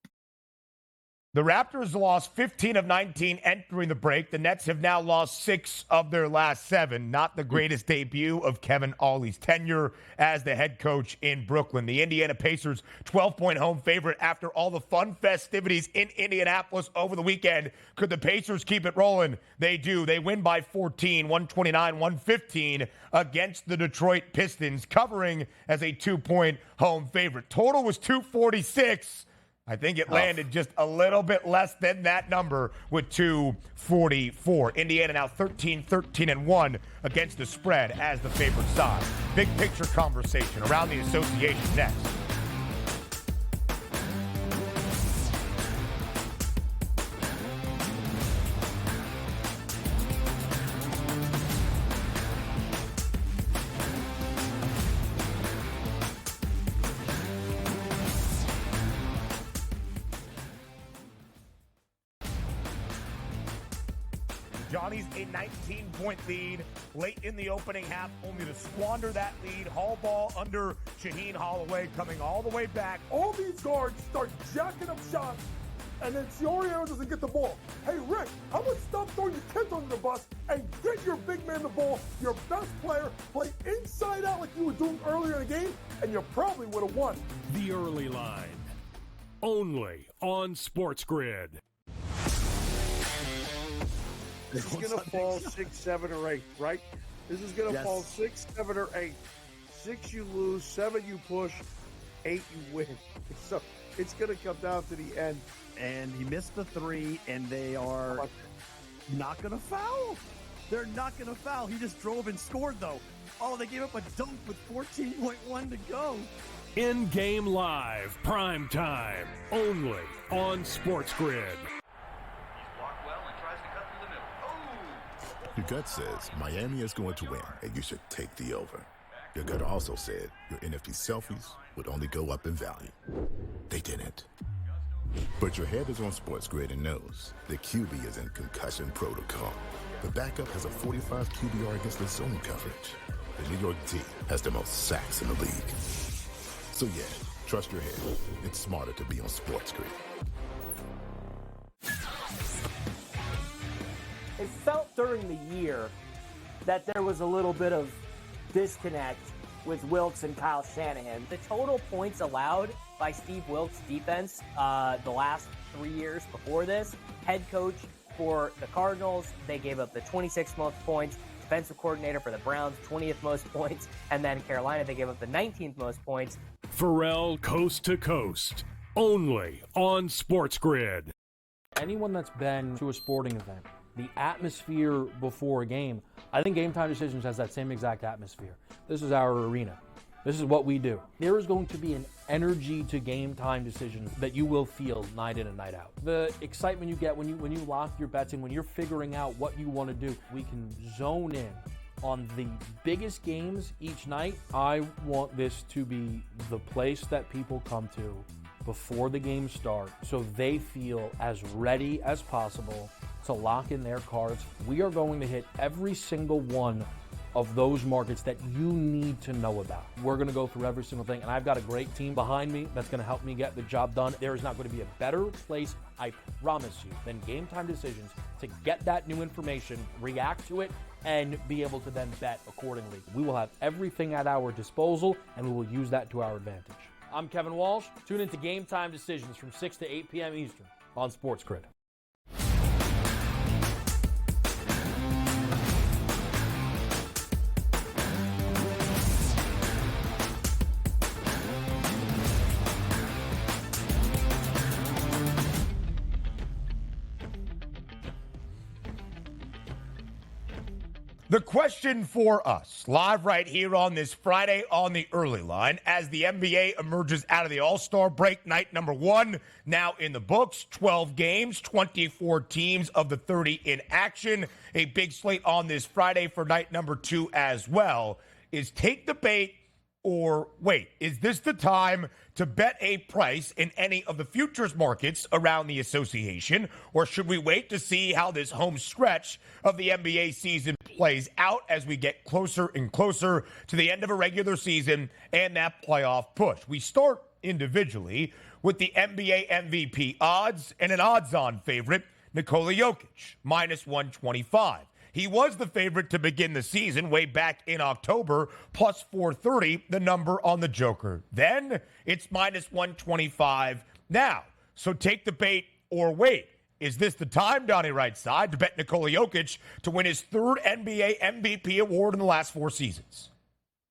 The Raptors lost 15 of 19 entering the break. The Nets have now lost 6 of their last 7. Not the greatest debut of Kevin Ollie's tenure as the head coach in Brooklyn. The Indiana Pacers, 12-point home favorite after all the fun festivities in Indianapolis over the weekend. Could the Pacers keep it rolling? They do. They win by 14, 129-115 against the Detroit Pistons, covering as a 2-point home favorite. Total was 246. I think it landed just a little bit less than that number with 244. Indiana now 13-1 against the spread as the favored side. Big picture conversation around the association next. Johnny's a 19-point lead late in the opening half, only to squander that lead. Hall ball under Shaheen Holloway coming all the way back. All these guards start jacking up shots, and then Fiorio doesn't get the ball. Hey, Rick, how about stop throwing your kids under the bus and get your big man the ball, your best player, play inside out like you were doing earlier in the game, and you probably would have won. The early line. Only on SportsGrid. This is going to fall 6, 7, or 8, right? This is going to fall 6, 7, or 8. 6 you lose, 7 you push, 8 you win. So it's going to come down to the end. And he missed the 3, and they are not going to foul. They're not going to foul. He just drove and scored, though. Oh, they gave up a dunk with 14.1 to go. In-game live, prime time, only on SportsGrid. Your gut says Miami is going to win, and you should take the over. Your gut also said your NFT selfies would only go up in value. They didn't. But your head is on SportsGrid and knows the QB is in concussion protocol. The backup has a 45 QBR against the zone coverage. The New York D has the most sacks in the league. So yeah, trust your head. It's smarter to be on SportsGrid. It felt during the year that there was a little bit of disconnect with Wilks and Kyle Shanahan. The total points allowed by Steve Wilks' defense the last 3 years before this, head coach for the Cardinals, they gave up the 26th most points, defensive coordinator for the Browns, 20th most points, and then Carolina, they gave up the 19th most points. Pharrell Coast to Coast, only on SportsGrid. Anyone that's been to a sporting event, the atmosphere before a game, I think Game Time Decisions has that same exact atmosphere. This is our arena. This is what we do. There is going to be an energy to Game Time Decisions that you will feel night in and night out. The excitement you get when you lock your bets in, when you're figuring out what you want to do, we can zone in on the biggest games each night. I want this to be the place that people come to before the games start so they feel as ready as possible to lock in their cards. We are going to hit every single one of those markets that you need to know about. We're going to go through every single thing, and I've got a great team behind me that's going to help me get the job done. There is not going to be a better place, I promise you, than Game Time Decisions to get that new information, react to it, and be able to then bet accordingly. We will have everything at our disposal, and we will use that to our advantage. I'm Kevin Walsh. Tune into Game Time Decisions from 6 to 8 p.m. Eastern on SportsGrid. The question for us, live right here on this Friday on the early line, as the NBA emerges out of the All-Star break, night number 1, now in the books, 12 games, 24 teams of the 30 in action, a big slate on this Friday for night number 2 as well, is take the bait or wait. Is this the time to bet a price in any of the futures markets around the association, or should we wait to see how this home stretch of the NBA season plays out as we get closer and closer to the end of a regular season and that playoff push? We start individually with the NBA MVP odds and an odds-on favorite, Nikola Jokic, minus 125. He was the favorite to begin the season way back in October, plus 430, the number on the Joker. Then it's minus 125 now. So take the bait or wait. Is this the time, Donnie Rightside, to bet Nikola Jokic to win his 3rd NBA MVP award in the last 4 seasons?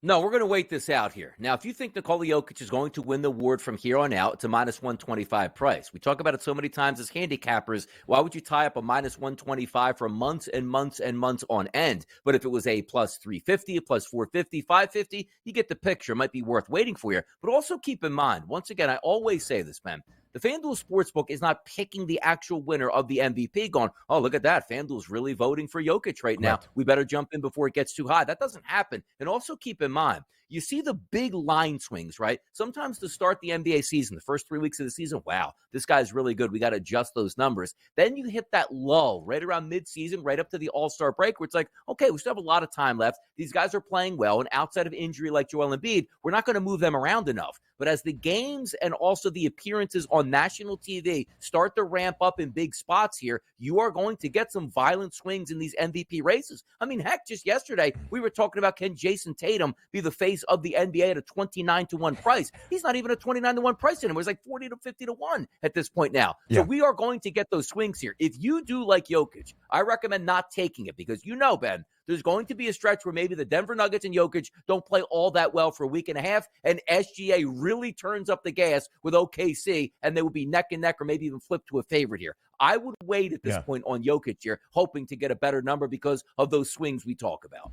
No, we're going to wait this out here. Now, if you think Nikola Jokic is going to win the award from here on out, it's a minus 125 price. We talk about it so many times as handicappers. Why would you tie up a minus 125 for months and months and months on end? But if it was a plus 350, a plus 450, 550, you get the picture. It might be worth waiting for you. But also keep in mind, once again, I always say this, man. The FanDuel Sportsbook is not picking the actual winner of the MVP going, oh, look at that. FanDuel's really voting for Jokic right now. We better jump in before it gets too high. That doesn't happen. And also keep in mind, you see the big line swings, right? Sometimes to start the NBA season, the first 3 weeks of the season, wow, this guy's really good. We got to adjust those numbers. Then you hit that lull right around midseason, right up to the All-Star break, where it's like, okay, we still have a lot of time left. These guys are playing well, and outside of injury like Joel Embiid, we're not going to move them around enough. But as the games and also the appearances on national TV start to ramp up in big spots here, you are going to get some violent swings in these MVP races. I mean, heck, just yesterday, we were talking about can Jason Tatum be the face of the NBA at a 29-1 price. He's not even a 29-1 price anymore. It's like 40 to 50 to 1 at this point now. Yeah. So we are going to get those swings here. If you do like Jokic, I recommend not taking it because you know, Ben, there's going to be a stretch where maybe the Denver Nuggets and Jokic don't play all that well for a week and a half, and SGA really turns up the gas with OKC, and they would be neck and neck or maybe even flip to a favorite here. I would wait at this point on Jokic here, hoping to get a better number because of those swings we talk about.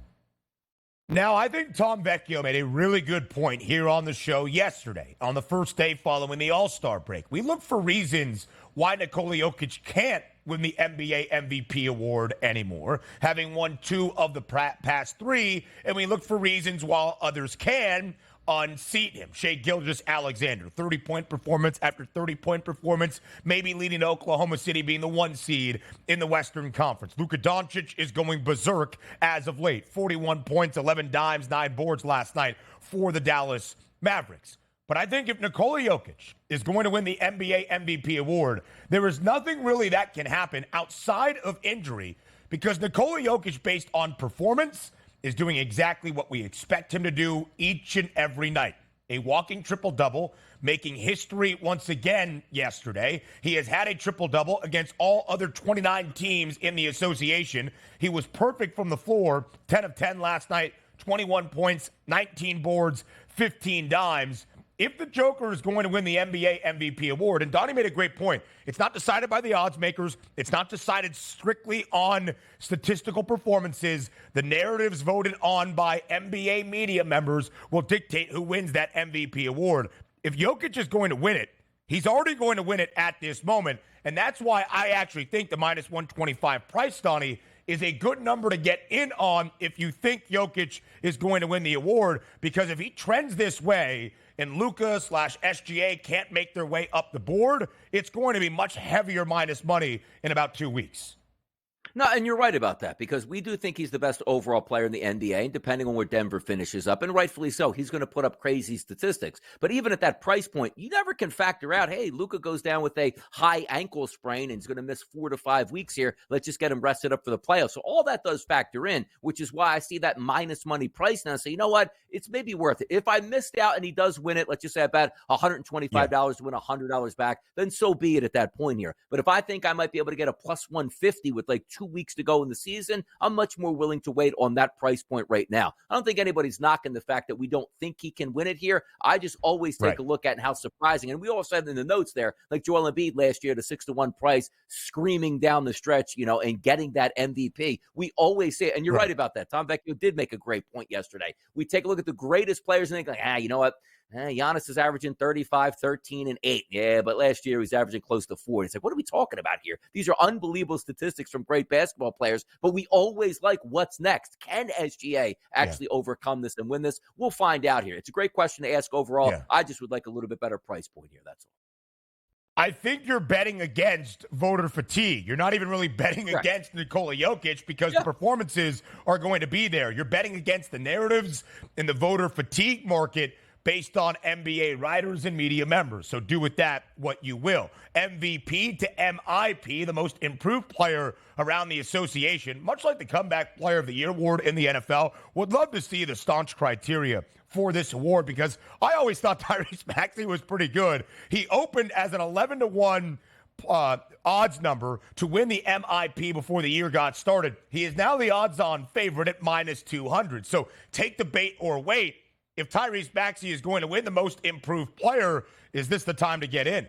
Now, I think Tom Vecchio made a really good point here on the show yesterday, on the first day following the All-Star break. We look for reasons why Nikola Jokic can't win the NBA MVP award anymore, having won 2 of the past 3, and we look for reasons why others can unseat him. Shai Gilgeous-Alexander, 30-point performance after 30-point performance, maybe leading to Oklahoma City being the 1 seed in the Western Conference. Luka Doncic is going berserk as of late. 41 points, 11 dimes, 9 boards last night for the Dallas Mavericks. But I think if Nikola Jokic is going to win the NBA MVP award, there is nothing really that can happen outside of injury because Nikola Jokic, based on performance, is doing exactly what we expect him to do each and every night. A walking triple-double, making history once again yesterday. He has had a triple-double against all other 29 teams in the association. He was perfect from the floor, 10 of 10 last night, 21 points, 19 boards, 15 dimes. if the Joker is going to win the NBA MVP award, and Donnie made a great point, it's not decided by the odds makers. It's not decided strictly on statistical performances. The narratives voted on by NBA media members will dictate who wins that MVP award. If Jokic is going to win it, he's already going to win it at this moment. And that's why I actually think the minus 125 price, Donnie, is a good number to get in on if you think Jokic is going to win the award. Because if he trends this way and Luka/SGA can't make their way up the board, it's going to be much heavier minus money in about 2 weeks. No, and you're right about that, because we do think he's the best overall player in the NBA, and depending on where Denver finishes up, and rightfully so, he's going to put up crazy statistics. But even at that price point, you never can factor out, hey, Luka goes down with a high ankle sprain and he's going to miss 4 to 5 weeks here. Let's just get him rested up for the playoffs. So all that does factor in, which is why I see that minus money price now. So you know what? It's maybe worth it. If I missed out and he does win it, let's just say I bet $125 to win $100 back, then so be it at that point here. But if I think I might be able to get a plus 150 with like 2 weeks to go in the season, I'm much more willing to wait on that price point right now. I don't think anybody's knocking the fact that we don't think he can win it here. I just always take a look at how surprising, and we all said in the notes there, like Joel Embiid last year, the 6-1 price, screaming down the stretch, and getting that MVP. We always say it, and you're right about that. Tom Vecchio did make a great point yesterday. We take a look at the greatest players and think, like, you know what? Giannis is averaging 35, 13, and 8. Yeah, but last year he was averaging close to 4. It's like, what are we talking about here? These are unbelievable statistics from great basketball players, but we always like what's next. Can SGA actually overcome this and win this? We'll find out here. It's a great question to ask overall. Yeah. I just would like a little bit better price point here. That's all. I think you're betting against voter fatigue. You're not even really betting against Nikola Jokic because the performances are going to be there. You're betting against the narratives in the voter fatigue market based on NBA writers and media members. So do with that what you will. MVP to MIP, the most improved player around the association, much like the Comeback Player of the Year award in the NFL, would love to see the staunch criteria for this award because I always thought Tyrese Maxey was pretty good. He opened as an 11-1 odds number to win the MIP before the year got started. He is now the odds-on favorite at minus 200. So take the bait or wait. If Tyrese Maxey is going to win the most improved player, is this the time to get in?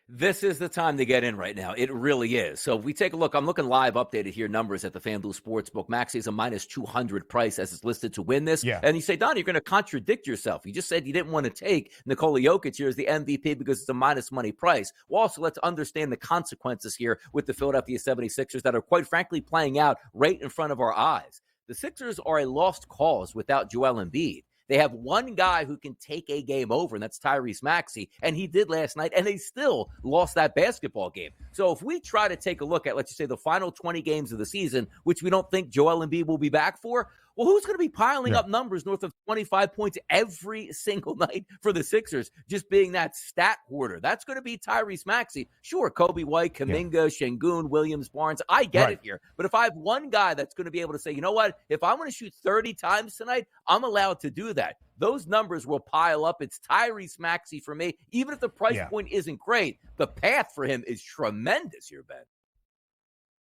This is the time to get in right now. It really is. So if we take a look, I'm looking live updated here, numbers at the FanDuel Sportsbook. Maxey is a minus 200 price as it's listed to win this. Yeah. And you say, Don, you're going to contradict yourself. You just said you didn't want to take Nikola Jokic here as the MVP because it's a minus money price. Well, also, let's understand the consequences here with the Philadelphia 76ers that are quite frankly playing out right in front of our eyes. The Sixers are a lost cause without Joel Embiid. They have one guy who can take a game over, and that's Tyrese Maxey, and he did last night, and they still lost that basketball game. So if we try to take a look at, let's just say, the final 20 games of the season, which we don't think Joel Embiid will be back for, well, who's going to be piling up numbers north of 25 points every single night for the Sixers, just being that stat hoarder? That's going to be Tyrese Maxey. Sure, Kobe White, Kuminga, Şengün, Williams, Barnes. I get it here. But if I have one guy that's going to be able to say, you know what, if I want to shoot 30 times tonight, I'm allowed to do that. Those numbers will pile up. It's Tyrese Maxey for me. Even if the price point isn't great, the path for him is tremendous here, Ben.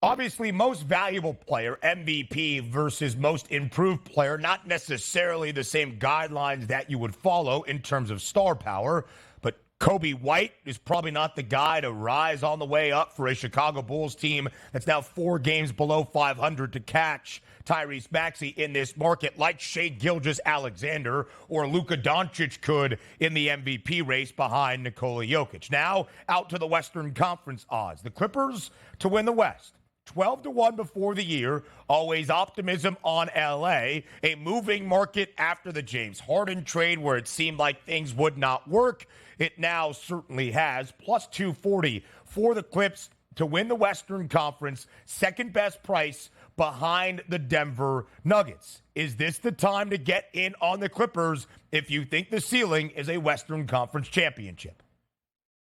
Obviously, most valuable player, MVP, versus most improved player, not necessarily the same guidelines that you would follow in terms of star power, but Kobe White is probably not the guy to rise on the way up for a Chicago Bulls team that's now 4 games below 500 to catch Tyrese Maxey in this market like Shai Gilgeous-Alexander or Luka Doncic could in the MVP race behind Nikola Jokic. Now, out to the Western Conference odds. The Clippers to win the West. 12-1 before the year. Always optimism on LA. A moving market after the James Harden trade where it seemed like things would not work. It now certainly has. Plus 240 for the Clips to win the Western Conference. Second best price behind the Denver Nuggets. Is this the time to get in on the Clippers if you think the ceiling is a Western Conference championship?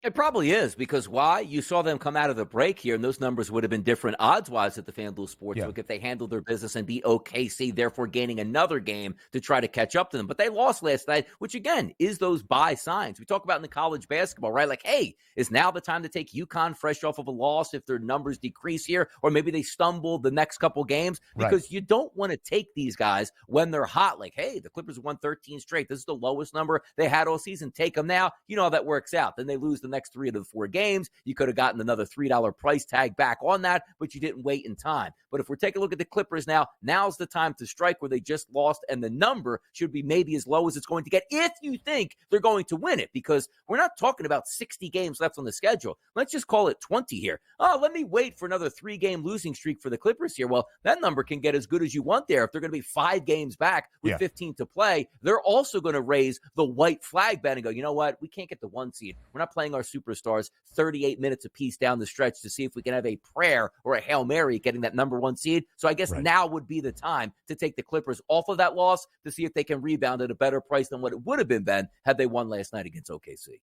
It probably is, because why? You saw them come out of the break here, and those numbers would have been different odds-wise at the FanDuel Sportsbook if they handled their business and beat OKC, therefore gaining another game to try to catch up to them. But they lost last night, which, again, is those buy signs. We talk about in the college basketball, right? Like, hey, is now the time to take UConn fresh off of a loss if their numbers decrease here, or maybe they stumble the next couple games? Because you don't want to take these guys when they're hot. Like, hey, the Clippers won 13 straight. This is the lowest number they had all season. Take them now. You know how that works out. Then they lose the next 3 of the 4 games. You could have gotten another $3 price tag back on that, but you didn't wait in time. But if we're taking a look at the Clippers now, now's the time to strike where they just lost, and the number should be maybe as low as it's going to get if you think they're going to win it, because we're not talking about 60 games left on the schedule. Let's just call it 20 here. Oh, let me wait for another 3-game losing streak for the Clippers here. Well, that number can get as good as you want there. If they're going to be 5 games back with 15 to play, they're also going to raise the white flag bet and go, you know what? We can't get the 1 seed. We're not playing our superstars 38 minutes apiece down the stretch to see if we can have a prayer or a Hail Mary getting that number 1 seed. So I guess now would be the time to take the Clippers off of that loss to see if they can rebound at a better price than what it would have been, Ben, had they won last night against OKC.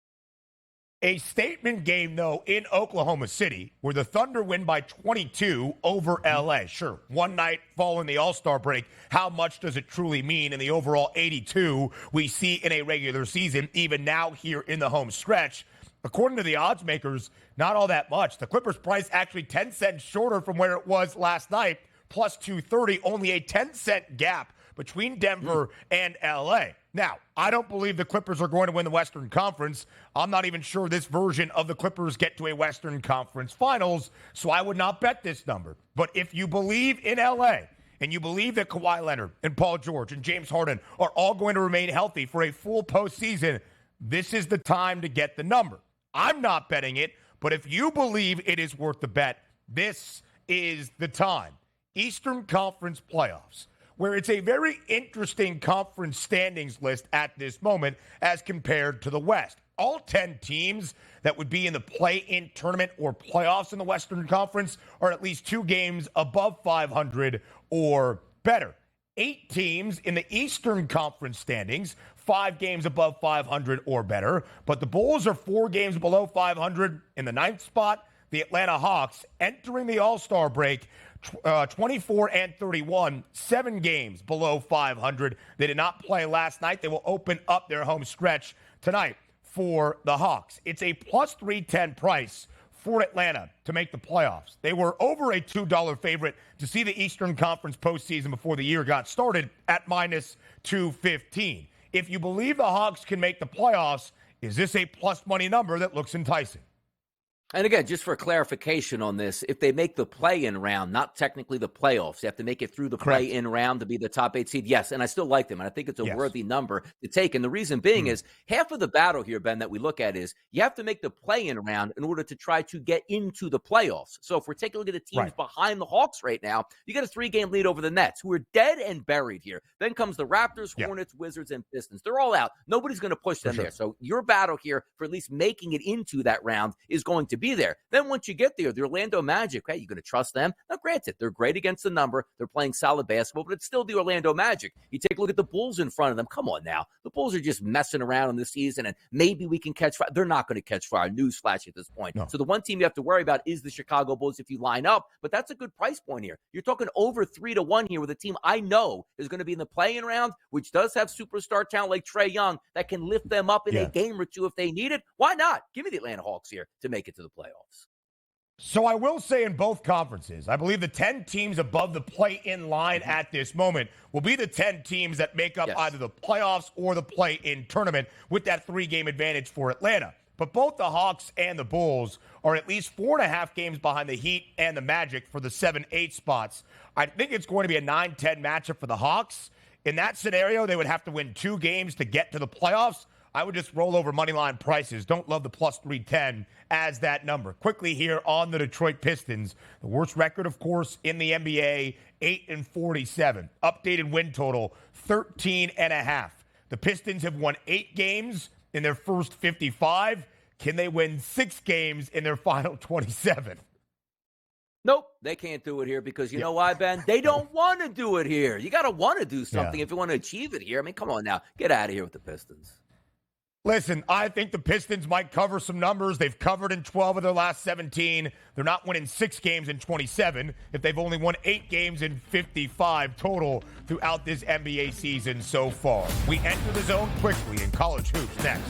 A statement game, though, in Oklahoma City, where the Thunder win by 22 over L.A. Sure, one night following the All-Star break, how much does it truly mean in the overall 82 we see in a regular season, even now here in the home stretch? According to the odds makers, not all that much. The Clippers price actually 10 cents shorter from where it was last night, plus 230, only a 10-cent gap between Denver and L.A. Now, I don't believe the Clippers are going to win the Western Conference. I'm not even sure this version of the Clippers get to a Western Conference Finals, so I would not bet this number. But if you believe in L.A., and you believe that Kawhi Leonard and Paul George and James Harden are all going to remain healthy for a full postseason, this is the time to get the number. I'm not betting it, but if you believe it is worth the bet, this is the time. Eastern Conference playoffs, where it's a very interesting conference standings list at this moment as compared to the West. All 10 teams that would be in the play-in tournament or playoffs in the Western Conference are at least 2 games above 500 or better. 8 teams in the Eastern Conference standings, 5 games above 500 or better. But the Bulls are 4 games below 500 in the 9th spot. The Atlanta Hawks entering the All-Star break 24-31, 7 games below 500. They did not play last night. They will open up their home stretch tonight for the Hawks. It's a plus 310 price for Atlanta to make the playoffs. They were over a $2 favorite to see the Eastern Conference postseason before the year got started at minus 215. If you believe the Hawks can make the playoffs, is this a plus money number that looks enticing? And again, just for clarification on this, if they make the play-in round, not technically the playoffs, you have to make it through the play-in round to be the top 8 seed. Yes, and I still like them, and I think it's a worthy number to take. And the reason being is half of the battle here, Ben, that we look at is you have to make the play-in round in order to try to get into the playoffs. So if we're taking a look at the teams behind the Hawks right now, you got a 3-game lead over the Nets, who are dead and buried here. Then comes the Raptors, Hornets, Wizards, and Pistons. They're all out. Nobody's going to push them there. So your battle here for at least making it into that round is going to be there. Then once you get there, the Orlando Magic, hey, you going to trust them? Now, granted, they're great against the number. They're playing solid basketball, but it's still the Orlando Magic. You take a look at the Bulls in front of them. Come on now. The Bulls are just messing around in this season, and maybe we can catch fire. They're not going to catch fire. Newsflash at this point. No. So the one team you have to worry about is the Chicago Bulls if you line up, but that's a good price point here. You're talking over 3-1 here with a team I know is going to be in the play-in round, which does have superstar talent like Trae Young that can lift them up in a game or two if they need it. Why not? Give me the Atlanta Hawks here to make it to the playoffs. So I will say in both conferences, I believe the 10 teams above the play-in line at this moment will be the 10 teams that make up either the playoffs or the play-in tournament with that 3-game advantage for Atlanta. But both the Hawks and the Bulls are at least 4.5 games behind the Heat and the Magic for the 7-8 spots. I think it's going to be a 9-10 matchup for the Hawks. In that scenario, they would have to win 2 games to get to the playoffs. I would just roll over money line prices. Don't love the plus 310 as that number. Quickly here on the Detroit Pistons. The worst record, of course, in the NBA, 8-47. Updated win total, 13.5. The Pistons have won 8 games in their first 55. Can they win 6 games in their final 27? Nope, they can't do it here because you know why, Ben? They don't want to do it here. You got to want to do something if you want to achieve it here. I mean, come on now. Get out of here with the Pistons. Listen, I think the Pistons might cover some numbers. They've covered in 12 of their last 17. They're not winning 6 games in 27 if they've only won 8 games in 55 total throughout this NBA season so far. We enter the zone quickly in college hoops next.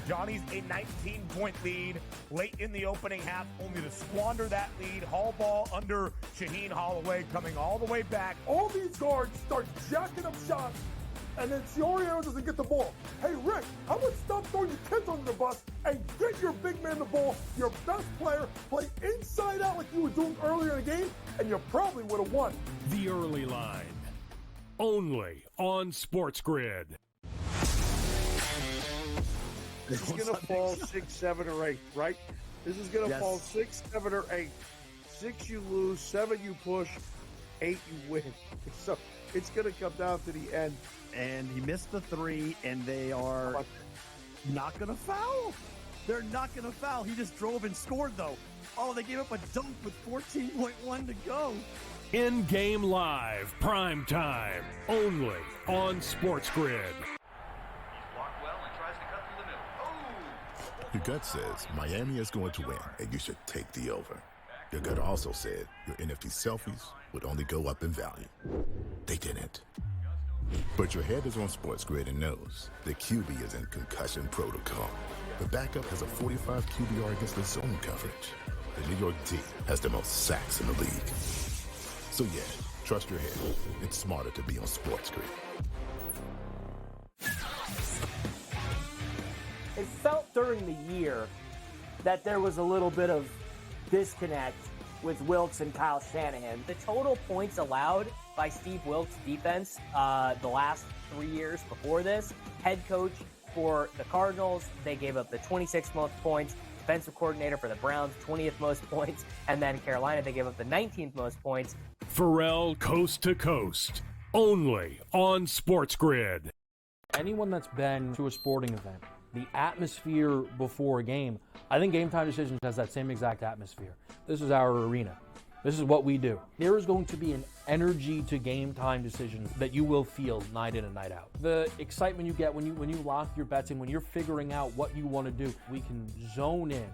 Johnny's a 19-point lead late in the opening half, only to squander that lead. Hall ball under Shaheen Holloway coming all the way back. All these guards start jacking up shots, and then Cioriano doesn't get the ball. Hey, Rick, how about stop throwing your kids under the bus and get your big man the ball, your best player, play inside out like you were doing earlier in the game, and you probably would have won. The Early Line. Only on SportsGrid. This is going to fall 6, 7, or 8, right? This is going to fall 6, 7, or 8. 6 you lose, 7 you push, 8 you win. So it's going to come down to the end. And he missed the 3, and they are not going to foul. They're not going to foul. He just drove and scored, though. Oh, they gave up a dunk with 14.1 to go. In-game live, prime time, only on SportsGrid. Your gut says Miami is going to win, and you should take the over. Your gut also said your NFT selfies would only go up in value. They didn't. But your head is on SportsGrid and knows the QB is in concussion protocol. The backup has a 45 QBR against the zone coverage. The New York D has the most sacks in the league. So yeah, trust your head. It's smarter to be on SportsGrid. It felt during the year that there was a little bit of disconnect with Wilkes and Kyle Shanahan. The total points allowed by Steve Wilkes' defense the last 3 years before this, head coach for the Cardinals, they gave up the 26th most points, defensive coordinator for the Browns, 20th most points, and then Carolina, they gave up the 19th most points. Pharrell Coast to Coast, only on SportsGrid. Anyone that's been to a sporting event, the atmosphere before a game, I think Game Time Decisions has that same exact atmosphere. This is our arena. This is what we do. There is going to be an energy to Game Time Decisions that you will feel night in and night out. The excitement you get when you lock your bets in, when you're figuring out what you want to do, we can zone in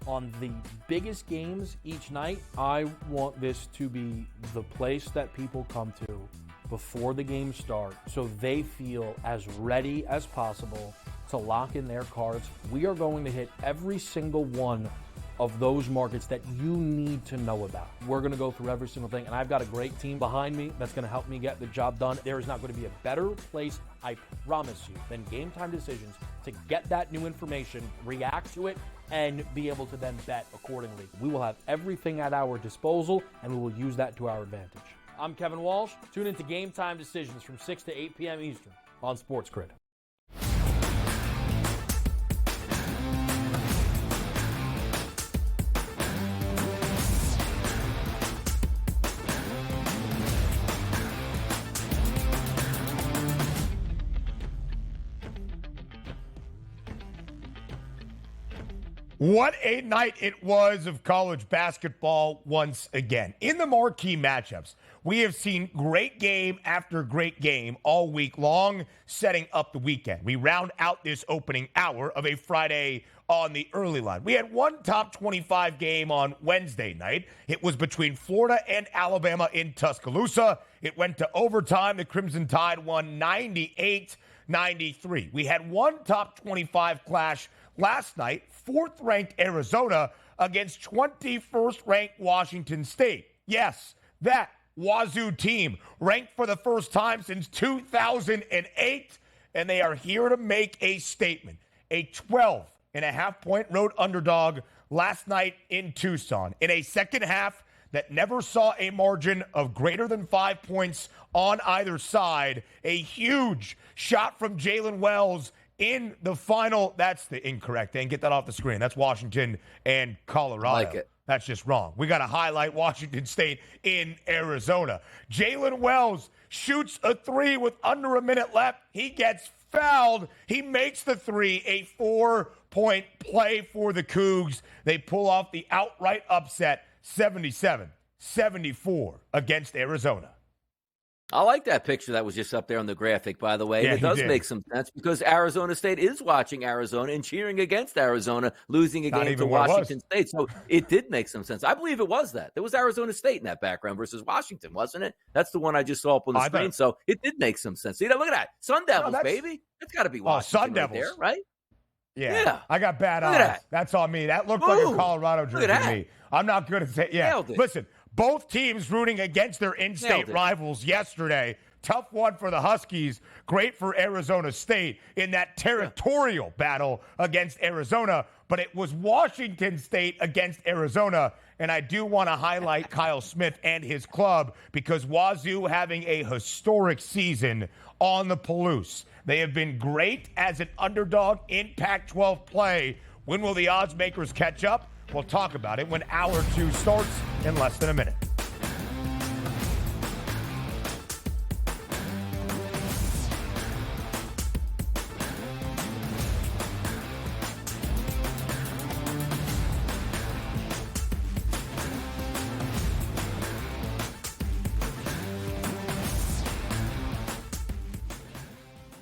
on the biggest games each night. I want this to be the place that people come to before the games start so they feel as ready as possible to lock in their cards. We are going to hit every single one of those markets that you need to know about. We're going to go through every single thing, and I've got a great team behind me that's going to help me get the job done. There is not going to be a better place, I promise you, than Game Time Decisions to get that new information, react to it, and be able to then bet accordingly. We will have everything at our disposal, and we will use that to our advantage. I'm Kevin Walsh. Tune into Game Time Decisions from 6 to 8 p.m. Eastern on SportsGrid. What a night it was of college basketball once again. In the marquee matchups, we have seen great game after great game all week long, setting up the weekend. We round out this opening hour of a Friday on the early line. We had one top 25 game on Wednesday night. It was between Florida and Alabama in Tuscaloosa. It went to overtime. The Crimson Tide won 98-93. We had one top 25 clash last night, 4th-ranked Arizona against 21st-ranked Washington State. Yes, that Wazoo team ranked for the first time since 2008, and they are here to make a statement. A 12.5-point road underdog last night in Tucson in a second half that never saw a margin of greater than 5 points on either side. A huge shot from Jalen Wells in the final. That's the incorrect thing. Get that off the screen. That's Washington and Colorado. I like it. That's just wrong. We got to highlight Washington State in Arizona. Jalen Wells shoots a three with under a minute left. He gets fouled. He makes the three, a 4-point play for the Cougs. They pull off the outright upset, 77-74 against Arizona. I like that picture that was just up there on the graphic, by the way. Yeah, it does make some sense because Arizona State is watching Arizona and cheering against Arizona, losing a game to Washington State. So it did make some sense. I believe it was that. There was Arizona State in that background versus Washington, wasn't it? That's the one I just saw up on the screen. So it did make some sense. See, look at that. Sun Devils, baby. That's got to be Washington Sun Devils. right there, right? Yeah. I got bad eyes. That. That's on me. That looked like a Colorado jersey to me. I'm not good at saying. Yeah. Listen, both teams rooting against their in-state rivals yesterday. Tough one for the Huskies. Great for Arizona State in that territorial battle against Arizona. But it was Washington State against Arizona. And I do want to highlight Kyle Smith and his club because Wazoo having a historic season on the Palouse. They have been great as an underdog in Pac-12 play. When will the odds makers catch up? We'll talk about it when Hour 2 starts in less than a minute.